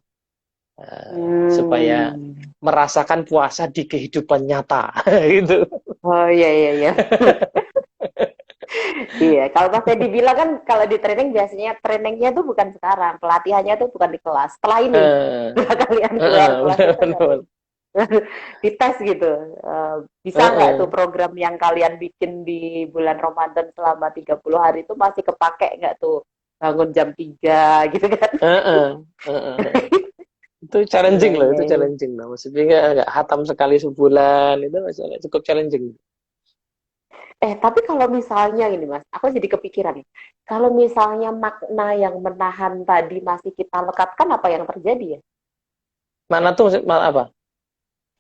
Supaya merasakan puasa di kehidupan nyata gitu. Oh iya. Iya, kalau Mas Teddy bilang kan kalau di training biasanya trainingnya tuh bukan sekarang, pelatihannya tuh bukan di kelas. Setelah ini, setelah kalian keluar kelas itu dites gitu. Bisa nggak tuh program yang kalian bikin di bulan Ramadan selama 30 hari itu masih kepake nggak tuh? Bangun jam 3 gitu kan. Itu challenging loh, itu challenging loh. Maksudnya nggak hatam sekali sebulan, itu cukup challenging. Tapi kalau misalnya ini Mas, aku jadi kepikiran. Kalau misalnya makna yang menahan tadi masih kita lekatkan, apa yang terjadi ya? Mana tuh apa?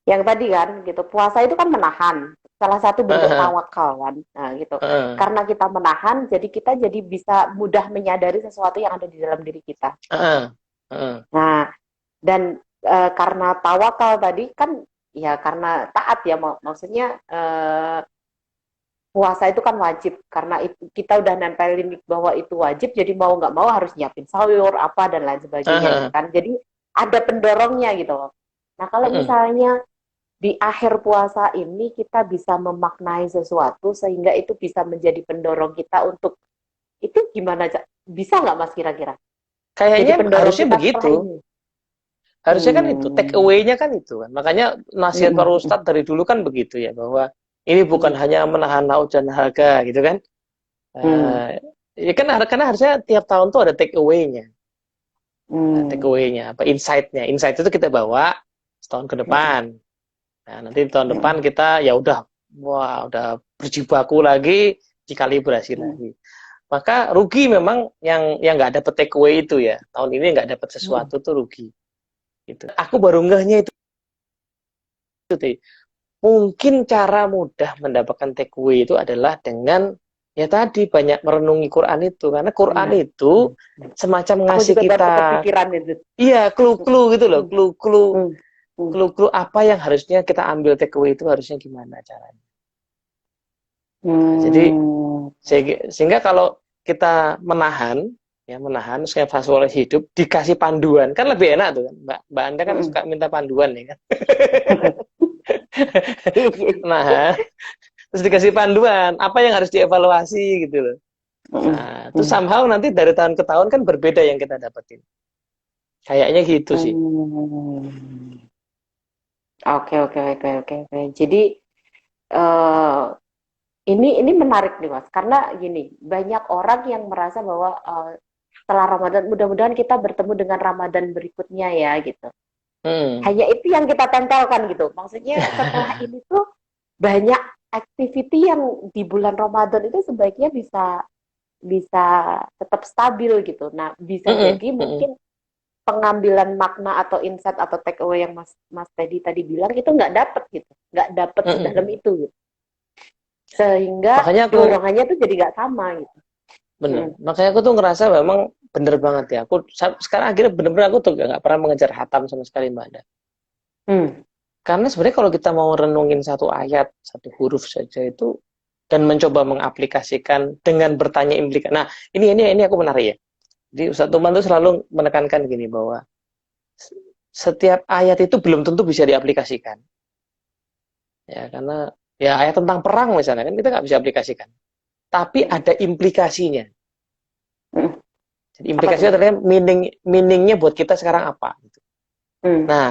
Yang tadi kan, gitu. Puasa itu kan menahan. Salah satu bentuk tawakal kan. Nah, gitu. Karena kita menahan, jadi kita jadi bisa mudah menyadari sesuatu yang ada di dalam diri kita. Nah, dan karena tawakal tadi kan, ya karena taat ya, maksudnya puasa itu kan wajib karena itu kita udah nempelin bahwa itu wajib, jadi mau nggak mau harus nyiapin sahur apa dan lain sebagainya kan. Jadi ada pendorongnya gitu loh. Nah, kalau Mm-mm. misalnya di akhir puasa ini kita bisa memaknai sesuatu sehingga itu bisa menjadi pendorong kita untuk itu gimana, Cak? Bisa nggak Mas kira-kira? Jadi Kayaknya pendorong harusnya kita setelah begitu. ini. Harusnya kan itu, take Hmm. away-nya kan itu kan. Makanya nasihat para Mm-mm. ustadz dari dulu kan begitu ya, bahwa ini bukan Mm-mm. hanya menahan laut dan dahaga gitu kan. Mm-mm. Ya kan karena harusnya tiap tahun tuh ada take away-nya. Take Mm-mm. away-nya, apa insight-nya. Insight itu kita bawa setahun ke depan. Nah, nanti tahun depan Mm-mm. kita ya udah, wah udah berjibaku lagi, dikalibrasi Mm-mm. lagi. Maka rugi memang yang nggak dapet take away itu ya. Tahun ini nggak dapet Mm-mm. sesuatu tuh rugi. Gitu. Aku baru ngehnya itu, Teh. Mungkin cara mudah mendapatkan takeaway itu adalah dengan ya tadi banyak merenungi Quran itu, karena Quran Nah, itu semacam aku ngasih juga baru kita kepikiran itu. iya clue-clue gitu loh, Mm. clue-clue Mm. Mm. clue-clue apa yang harusnya kita ambil takeaway itu harusnya gimana caranya. Nah, jadi Hmm. sehingga kalau kita menahan saya fase hidup dikasih panduan kan lebih enak tuh kan, Mbak Anda kan Mm. suka minta panduan ya kan. Iya. Nah, terus dikasih panduan apa yang harus dievaluasi gitu loh. Mm. Nah, terus Mm. somehow nanti dari tahun ke tahun kan berbeda yang kita dapetin. Kayaknya gitu sih. Hmm. Oke, oke, oke, oke, oke. Jadi eh, ini menarik nih Mas, karena gini, banyak orang yang merasa bahwa setelah Ramadan, mudah-mudahan kita bertemu dengan Ramadan berikutnya ya gitu. Hmm. Hanya itu yang kita tempelkan gitu. Maksudnya setelah ini tuh banyak activity yang di bulan Ramadan itu sebaiknya bisa bisa tetap stabil gitu. Nah, bisa Mm-mm, jadi mm-mm, mungkin pengambilan makna atau insight atau take away yang Mas Teddy tadi bilang itu nggak dapet gitu, nggak dapet sedalam mm-mm. itu gitu. Sehingga Makanya aku dorongannya tuh jadi nggak sama gitu. bener. Mm. Makanya aku tuh ngerasa memang bener banget ya. Aku sekarang akhirnya bener-bener aku tuh nggak pernah mengejar hatam sama sekali Mbak Ada. Mm. Karena sebenarnya kalau kita mau renungin satu ayat, satu huruf saja itu dan mencoba mengaplikasikan dengan bertanya implikan. Nah, ini aku menarik ya. Jadi Ustadz Tuman tuh selalu menekankan gini bahwa setiap ayat itu belum tentu bisa diaplikasikan. Ya, karena ya ayat tentang perang misalnya kan kita nggak bisa aplikasikan. Tapi Mm. ada implikasinya. Mm. Jadi Apa tuh implikasinya Mas? adalah meaningnya buat kita sekarang apa. Gitu. Mm. Nah,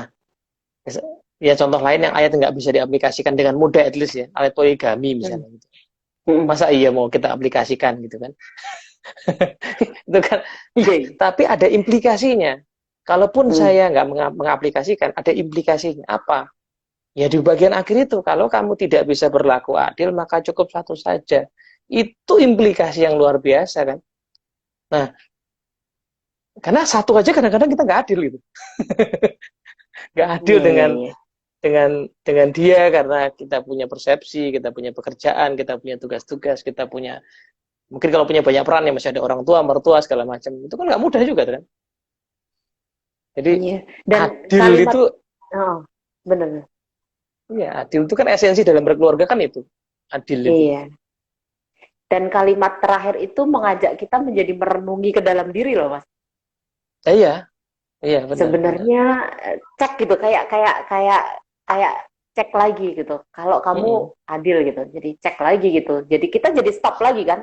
ya contoh lain yang ayat nggak bisa diaplikasikan dengan mudah at least ya, ayat poligami Mm. misalnya gitu. Mm. Masa iya mau kita aplikasikan gitu kan? Itu kan. Iya. Iya. Tapi ada implikasinya. Kalaupun Mm. saya nggak mengaplikasikan, ada implikasinya apa? Ya di bagian akhir itu, kalau kamu tidak bisa berlaku adil, maka cukup satu saja. Itu implikasi yang luar biasa kan. Nah, karena satu aja kadang-kadang kita nggak adil gitu. Nggak adil Iya, iya, iya. dengan dia karena kita punya persepsi, kita punya pekerjaan, kita punya tugas-tugas, kita punya mungkin kalau punya banyak peran ya masih ada orang tua, mertua segala macam. Itu kan nggak mudah juga kan. Jadi Iya. Dan adil kalimat, itu oh, bener. ya adil itu kan esensi dalam berkeluarga kan itu. Adil itu. Iya. Dan kalimat terakhir itu mengajak kita menjadi merenungi ke dalam diri loh, Mas. Iya, iya benar, benar. Sebenarnya cek gitu, kayak kayak kayak kayak cek lagi gitu. Kalau kamu Mm-mm. adil gitu, jadi cek lagi gitu. Jadi kita jadi stop lagi kan.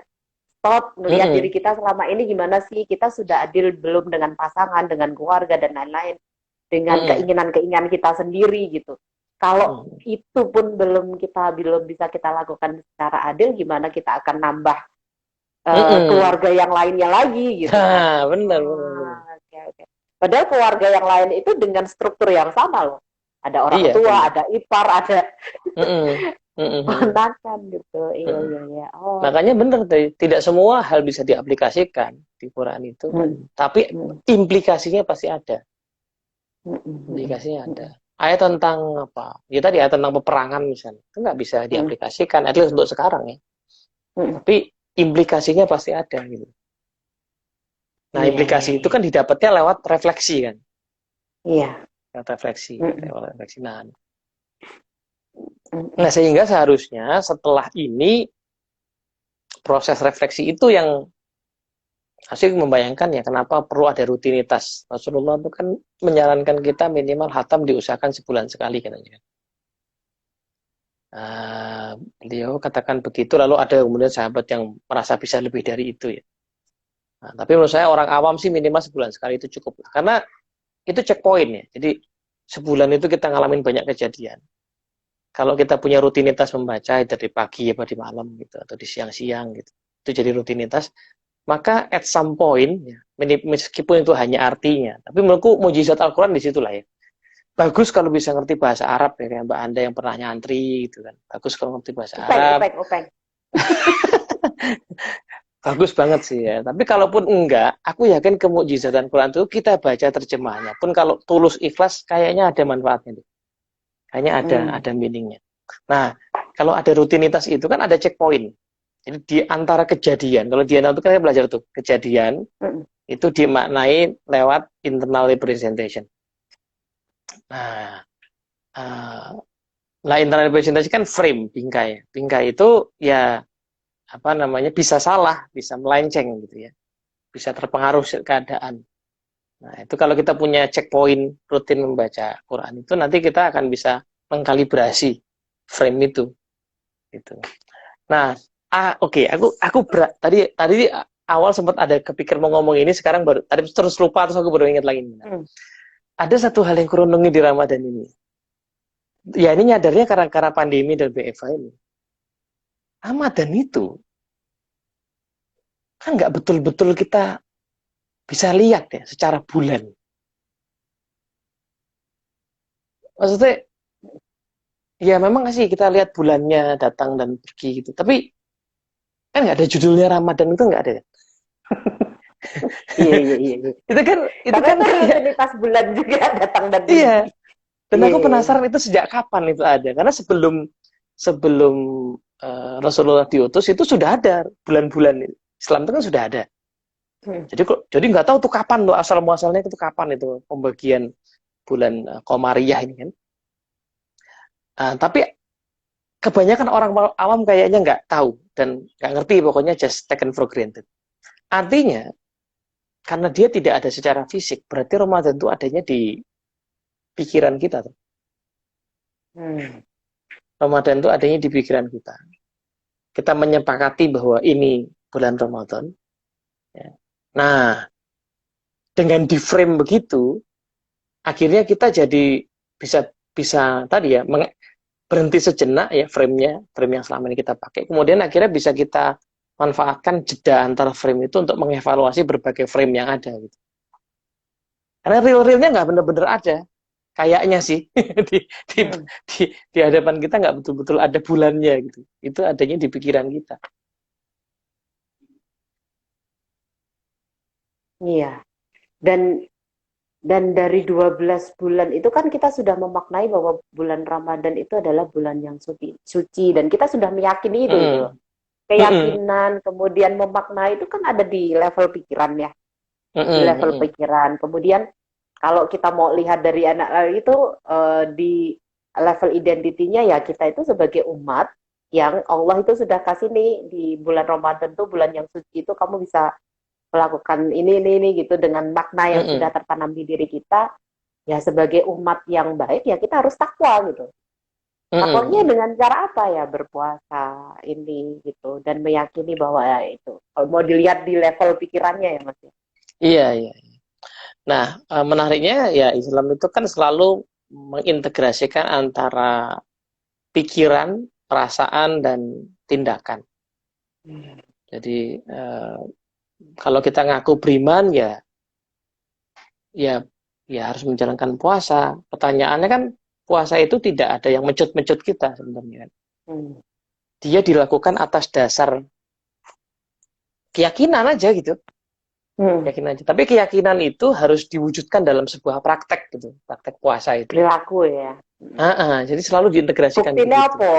Stop melihat diri Mm-mm. kita selama ini gimana sih, kita sudah adil belum dengan pasangan, dengan keluarga dan lain-lain, dengan Mm-mm. keinginan-keinginan kita sendiri gitu. Kalau Mm-mm. itu pun belum bisa kita lakukan secara adil, gimana kita akan nambah Mm-mm. keluarga yang lainnya lagi gitu kan. Nah, benar, benar, benar. Oke, oke. Padahal keluarga yang lain itu dengan struktur yang sama loh. Ada orang Iya, tua, benar. ada ipar, ada Mm-mm. Mm-mm. ponakan gitu. Iya, Mm-mm. iya, iya. Oh. Makanya benar, tidak semua hal bisa diaplikasikan di Quran itu kan. Hmm. Tapi Hmm. implikasinya pasti ada. Hmm. Hmm. Implikasinya ada. Hmm. Ayat tentang apa? Ya tadi ayat tentang peperangan misalnya. Itu nggak bisa Hmm. diaplikasikan, at least untuk sekarang ya. Hmm. Tapi implikasinya pasti ada gitu. Nah, Iya, iya, implikasi itu iya. kan didapatnya lewat refleksi kan. Iya. Lewat refleksi, Hmm. lewat refleksi. Nah, Hmm. sehingga seharusnya setelah ini proses refleksi itu yang Asik membayangkan ya kenapa perlu ada rutinitas. Rasulullah itu kan menyarankan kita minimal hatam diusahakan sebulan sekali katanya. Beliau katakan begitu, lalu ada kemudian sahabat yang merasa bisa lebih dari itu ya. Nah, tapi menurut saya orang awam sih minimal sebulan sekali itu cukup. Karena itu checkpoint ya. Jadi sebulan itu kita ngalamin banyak kejadian. Kalau kita punya rutinitas membaca dari pagi apa di malam gitu atau di siang-siang gitu, itu jadi rutinitas. Maka at some point, ya, meskipun itu hanya artinya, tapi menurutku mujizat Al-Quran di situlah ya. Bagus kalau bisa ngerti bahasa Arab ya, kayak Mbak Anda yang pernah nyantri gitu kan. Bagus kalau ngerti bahasa Arab. Upeng. Bagus banget sih ya. Tapi kalaupun enggak, aku yakin kemujizatan Quran itu kita baca terjemahnya. Pun kalau tulus ikhlas, kayaknya ada manfaatnya. Kayaknya ada meaningnya. Nah, kalau ada rutinitas itu kan ada checkpoint. Jadi di antara kejadian, kalau di itu kan kita belajar tuh, kejadian itu dimaknai lewat internal representation. Nah, internal representation kan frame, bingkai. Bingkai itu ya apa namanya bisa salah, bisa melenceng gitu ya, bisa terpengaruh keadaan. Nah, itu kalau kita punya checkpoint rutin membaca Quran itu nanti kita akan bisa mengkalibrasi frame itu, gitu. Nah, oke, tadi awal sempat ada kepikir mau ngomong ini, sekarang baru tadi terus lupa terus aku baru ingat lagi. Ada satu hal yang kurunungi di Ramadan ini. Ya ini nyadarnya karena pandemi dan BFA ini. Ramadan itu kan nggak betul-betul kita bisa lihat ya secara bulan. Maksudnya ya memang sih kita lihat bulannya datang dan pergi gitu. Tapi kan nggak ada judulnya Ramadan, itu nggak ada. Iya. Itu kan rutinitas bulan juga datang dan pergi. Iya. Dan aku penasaran itu sejak kapan itu ada. Karena sebelum Rasulullah diutus itu sudah ada bulan-bulan Islam itu kan sudah ada. Jadi nggak tahu tuh kapan tuh asal muasalnya itu kapan itu pembagian bulan Qamariyah ini kan. Tapi kebanyakan orang awam kayaknya nggak tahu dan nggak ngerti, pokoknya just taken for granted. Artinya karena dia tidak ada secara fisik, berarti Ramadan itu adanya di pikiran kita tuh. Ramadan itu adanya di pikiran kita. Kita menyepakati bahwa ini bulan Ramadan. Ya. Nah, dengan di frame begitu, akhirnya kita jadi bisa tadi ya berhenti sejenak ya frame yang selama ini kita pakai. Kemudian akhirnya bisa kita manfaatkan jeda antara frame itu untuk mengevaluasi berbagai frame yang ada gitu. Karena real-realnya nggak benar-benar ada. Kayaknya sih di hadapan kita nggak betul-betul ada bulannya gitu. Itu adanya di pikiran kita. Iya. Dan dari 12 bulan itu kan kita sudah memaknai bahwa bulan Ramadan itu adalah bulan yang suci dan kita sudah meyakini itu gitu. Keyakinan kemudian memaknai itu kan ada di level pikiran ya. Di level pikiran. Kemudian kalau kita mau lihat dari anak itu di level identitinya ya kita itu sebagai umat yang Allah itu sudah kasih nih di bulan Ramadan tuh bulan yang suci itu kamu bisa melakukan ini gitu dengan makna yang sudah tertanam di diri kita. Ya sebagai umat yang baik ya kita harus takwa gitu. Takwanya dengan cara apa ya? Berpuasa ini gitu dan meyakini bahwa ya itu kalau mau dilihat di level pikirannya ya Mas. Iya. Nah, menariknya ya Islam itu kan selalu mengintegrasikan antara pikiran, perasaan, dan tindakan. Jadi kalau kita ngaku beriman ya harus menjalankan puasa. Pertanyaannya kan puasa itu tidak ada yang mencut-mencut kita sebenarnya. Dia dilakukan atas dasar keyakinan aja gitu. Keyakinan aja. Tapi keyakinan itu harus diwujudkan dalam sebuah praktek gitu, praktek puasa itu. Perilaku ya. Jadi selalu diintegrasikan. Buktinya apa?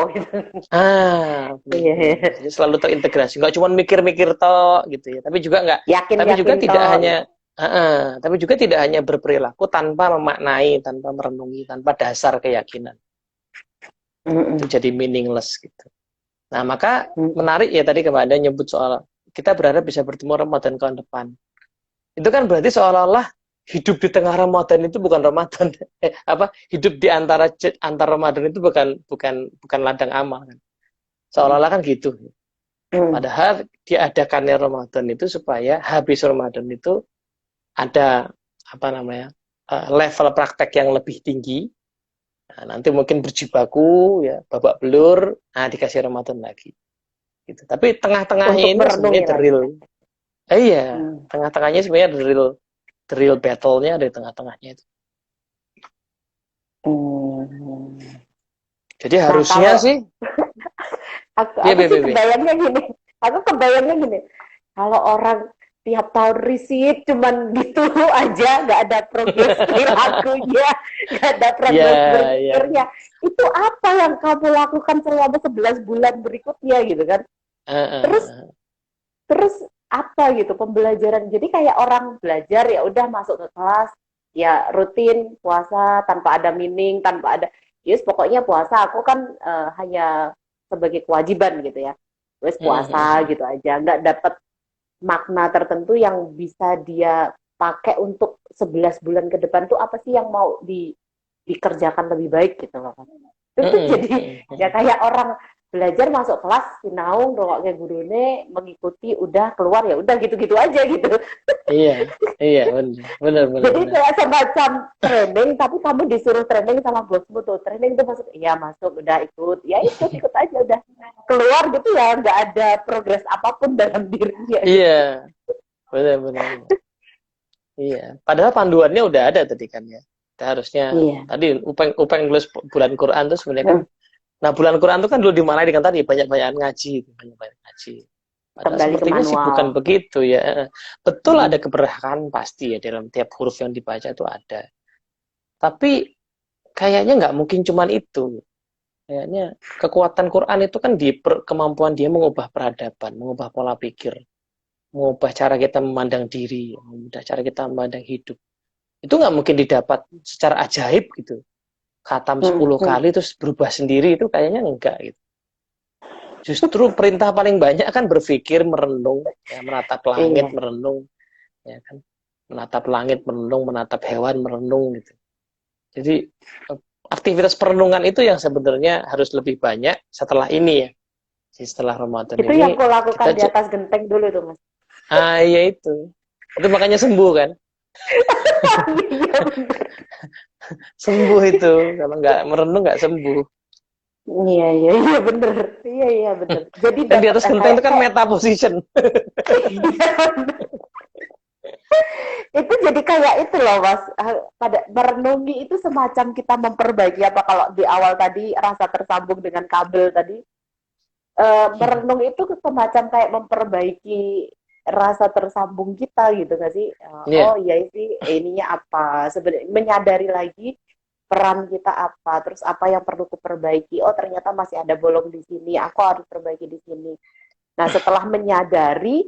Jadi selalu terintegrasi. Nggak cuma mikir-mikir toh gitu ya, tapi juga nggak. Tapi juga tidak hanya. Tapi juga tidak hanya berperilaku tanpa memaknai, tanpa merenungi, tanpa dasar keyakinan. Itu jadi meaningless gitu. Nah maka menarik ya tadi Mbak Anda nyebut soal kita berharap bisa bertemu Ramadan tahun depan. Itu kan berarti seolah-olah hidup di tengah Ramadan itu bukan Ramadan. Hidup di antara Ramadan itu bukan ladang amal kan. Seolah-olah kan gitu. Padahal diadakannya Ramadan itu supaya habis Ramadan itu ada level praktek yang lebih tinggi. Nah, nanti mungkin berjibaku ya, babak belur, dikasih Ramadan lagi. Gitu. Tapi tengah-tengahnya ini sebenarnya the real. Iya, tengah-tengahnya sebenarnya the real battle-nya ada di tengah-tengahnya itu. Jadi harusnya sih aku kebayangnya gini. Kalau orang tiap tahun riset cuman gitu aja, nggak ada progres perilakunya, nggak ada progres berpikirnya. Itu apa yang kamu lakukan selama 11 bulan berikutnya gitu kan? Terus apa gitu pembelajaran? Jadi kayak orang belajar ya udah masuk ke kelas, ya rutin puasa tanpa ada meaning, tanpa ada pokoknya puasa aku kan hanya sebagai kewajiban gitu ya. Wes puasa gitu aja, nggak dapat makna tertentu yang bisa dia pakai untuk 11 bulan ke depan tuh apa sih yang mau dikerjakan lebih baik gitu loh kan. Itu jadi ya kayak orang belajar masuk kelas sinau rokok kayak gurune mengikuti udah keluar ya udah gitu-gitu aja gitu. Iya benar. Jadi kayak semacam training tapi kamu disuruh training sama bosmu tuh. Training itu masuk udah ikut aja udah keluar gitu ya nggak ada progres apapun dalam dirinya. Iya benar. Iya, padahal panduannya udah ada tadi kan ya. Kita harusnya tadi upeng bulan Quran tuh sebenarnya kan. Nah, bulan Quran itu kan dulu dimarahi dengan tadi banyak-banyak ngaji. Padahal sepertinya sih bukan begitu ya. Betul ada keberkahan pasti ya dalam tiap huruf yang dibaca itu ada. Tapi kayaknya nggak mungkin cuman itu. Kayaknya kekuatan Quran itu kan di kemampuan dia mengubah peradaban, mengubah pola pikir, mengubah cara kita memandang diri, mengubah cara kita memandang hidup. Itu nggak mungkin didapat secara ajaib gitu. Khatam 10 kali terus berubah sendiri itu kayaknya enggak gitu. Justru perintah paling banyak kan berpikir, merenung, ya, menatap langit, merenung, ya kan, menatap langit, merenung, menatap hewan, merenung gitu. Jadi aktivitas perenungan itu yang sebenarnya harus lebih banyak setelah ini ya, setelah Ramadan itu ini. Itu yang kau lakukan di atas genteng dulu tuh mas. Iya itu makanya sembuh kan. Sembuh itu kalau nggak merenung nggak sembuh. Iya bener. Jadi kan di atas genteng itu kan meta position. Itu jadi kayak itu loh mas, pada merenungi itu semacam kita memperbaiki apa kalau di awal tadi rasa tersambung dengan kabel tadi, merenung itu semacam kayak memperbaiki rasa tersambung kita gitu nggak sih? Oh iya sih ininya apa sebenarnya, menyadari lagi peran kita apa, terus apa yang perlu kuperbaiki, oh ternyata masih ada bolong di sini, aku harus perbaiki di sini. Nah setelah menyadari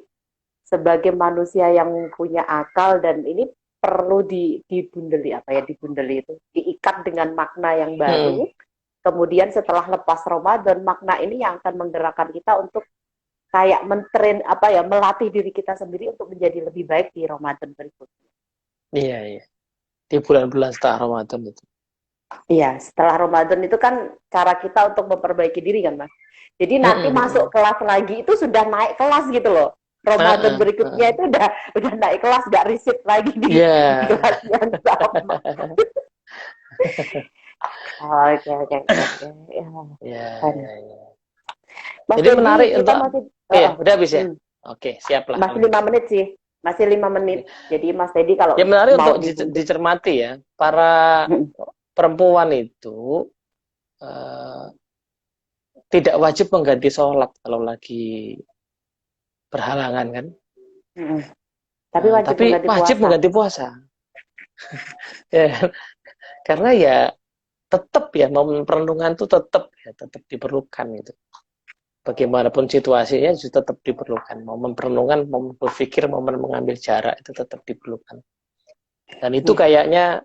sebagai manusia yang punya akal dan ini perlu dibundeli itu diikat dengan makna yang baru. Kemudian setelah lepas Ramadan, makna ini yang akan menggerakkan kita untuk kayak melatih diri kita sendiri untuk menjadi lebih baik di Ramadan berikutnya. Iya. Di bulan-bulan setelah Ramadan itu. Iya, setelah Ramadan itu kan cara kita untuk memperbaiki diri kan, Mas. Jadi nanti masuk kelas lagi itu sudah naik kelas gitu loh. Ramadan berikutnya itu udah naik kelas, nggak riset lagi di kelas yang sama. Oke. Ya. Mas Jadi menarik untuk udah habis ya? Oke, siap lah. Masih 5 menit sih. Masih 5 menit. Jadi Mas Teddy kalau menarik untuk dicermati ya. Para perempuan itu tidak wajib mengganti sholat kalau lagi berhalangan kan? Tapi wajib mengganti puasa. Ya, karena ya tetap ya momen perenungan itu tetap diperlukan gitu. Bagaimanapun situasinya tetap diperlukan. Momen perenungan, momen berpikir, momen mengambil jarak itu tetap diperlukan. Dan itu kayaknya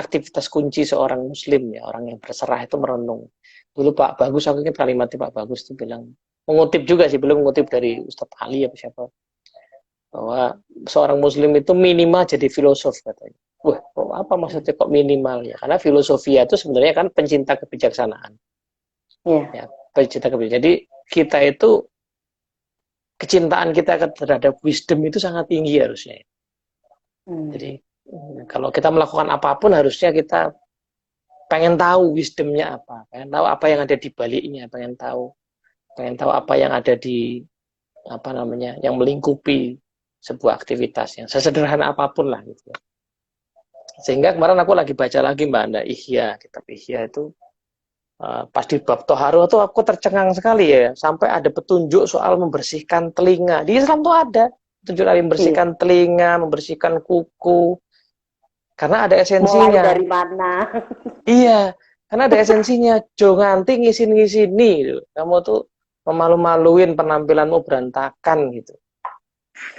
aktivitas kunci seorang muslim ya, orang yang berserah itu merenung. Dulu Pak Bagus, aku ingat kalimatnya Pak Bagus itu bilang, mengutip juga sih, belum mengutip dari Ustadz Ali apa siapa, bahwa seorang muslim itu minimal jadi filosof katanya. Wah, apa maksudnya kok minimal ya? Karena filosofia itu sebenarnya kan pencinta kebijaksanaan. Iya. Ya, pencinta kebijaksanaan. Jadi kita itu kecintaan kita terhadap wisdom itu sangat tinggi harusnya. Jadi kalau kita melakukan apapun harusnya kita pengen tahu wisdomnya apa, pengen tahu apa yang ada di baliknya, pengen tahu apa yang ada di apa namanya, yang melingkupi sebuah aktivitas yang sesederhana apapun lah gitu. Sehingga kemarin aku lagi baca lagi Mbak Anda Ihya, kitab Ihya itu pas di bab Toharoh itu aku tercengang sekali ya, sampai ada petunjuk soal membersihkan telinga. Di Islam tuh ada petunjuk dari membersihkan telinga, membersihkan kuku. Karena ada esensinya. Mulai dari mana? Iya, karena ada esensinya. Jangan nganti ngisin-ngisini gitu. Kamu tuh memalu-maluin, penampilanmu berantakan gitu.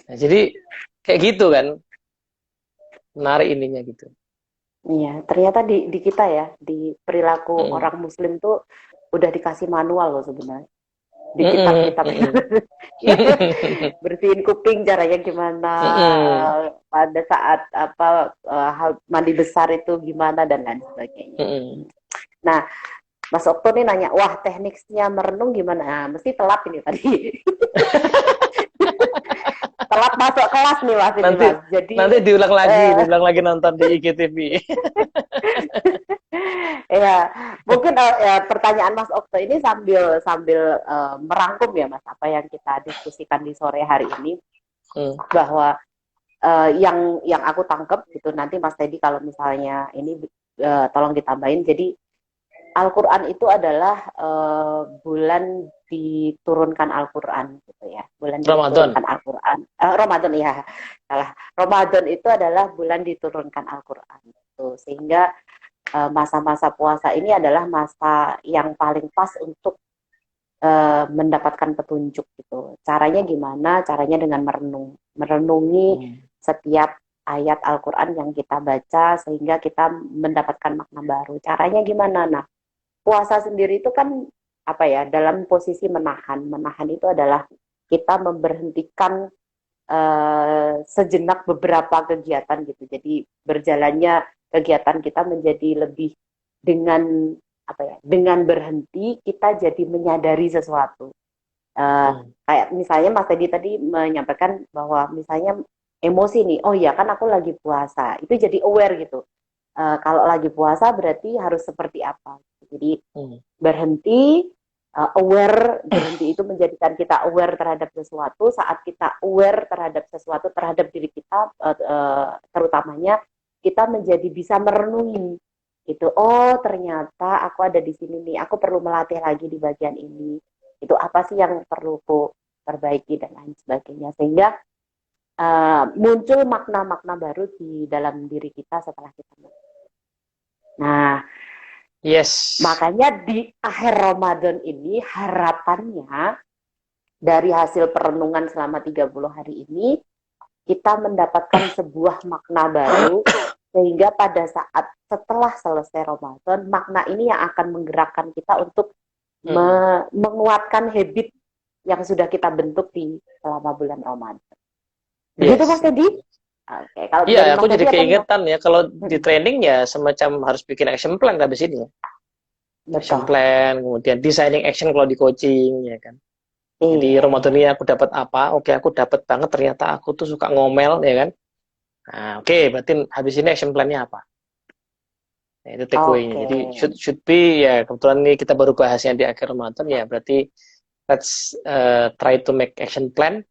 Nah, jadi kayak gitu kan. Menarik ininya gitu. Iya, ternyata di kita ya, di perilaku orang muslim tuh udah dikasih manual loh sebenarnya. Di kitab-kitab. Bersihin kuping caranya gimana, pada saat hal mandi besar itu gimana dan lain sebagainya. Nah, Mas Okto nih nanya, wah tekniknya merenung gimana? Nah, mesti telat ini tadi. Telat masuk kelas nih Mas ini, Mas. Jadi nanti diulang lagi nonton di IGTV. Ya, mungkin pertanyaan Mas Okto ini sambil merangkum ya Mas apa yang kita diskusikan di sore hari ini, bahwa yang aku tangkap gitu, nanti Mas Teddy kalau misalnya ini tolong ditambahin. Jadi Al-Quran itu adalah bulan diturunkan Al-Quran gitu ya, bulan diturunkan Al-Quran. Ramadan ya, salah. Ramadan itu adalah bulan diturunkan Al-Quran gitu. Sehingga masa-masa puasa ini adalah masa yang paling pas untuk mendapatkan petunjuk gitu. Caranya gimana? Caranya dengan merenungi setiap ayat Al-Quran yang kita baca sehingga kita mendapatkan makna baru. Caranya gimana? Nah, puasa sendiri itu kan apa ya, dalam posisi menahan. Menahan itu adalah kita memberhentikan sejenak beberapa kegiatan gitu. Jadi berjalannya kegiatan kita menjadi lebih dengan apa ya? Dengan berhenti kita jadi menyadari sesuatu. Kayak misalnya Mas tadi menyampaikan bahwa misalnya emosi nih, oh ya kan aku lagi puasa, itu jadi aware gitu. Kalau lagi puasa berarti harus seperti apa? Jadi berhenti, aware, berhenti itu menjadikan kita aware terhadap sesuatu. Saat kita aware terhadap sesuatu, terhadap diri kita, terutamanya kita menjadi bisa merenungi gitu. Oh ternyata aku ada di sini nih, aku perlu melatih lagi di bagian ini. Itu apa sih yang perlu aku perbaiki dan lain sebagainya. Sehingga muncul makna-makna baru di dalam diri kita setelah kita merenung. Nah, makanya di akhir Ramadan ini harapannya dari hasil perenungan selama 30 hari ini kita mendapatkan sebuah makna baru, sehingga pada saat setelah selesai Ramadan, makna ini yang akan menggerakkan kita untuk menguatkan habit yang sudah kita bentuk di selama bulan Ramadan. Begitu Mas Teddy? Oke, kalau iya, aku jadi keingetan ya, kalau di training ya semacam harus bikin action plan habis ini. Action plan, kemudian designing action kalau di coaching ya kan. Jadi Ramadan ini aku dapat apa? Oke, aku dapat banget ternyata aku tuh suka ngomel ya kan. Nah, oke, berarti habis ini action plan-nya apa? Nah, itu takeaway-nya. Jadi should be ya, kebetulan ini kita baru bahasnya di akhir Ramadan ya, berarti let's try to make action plan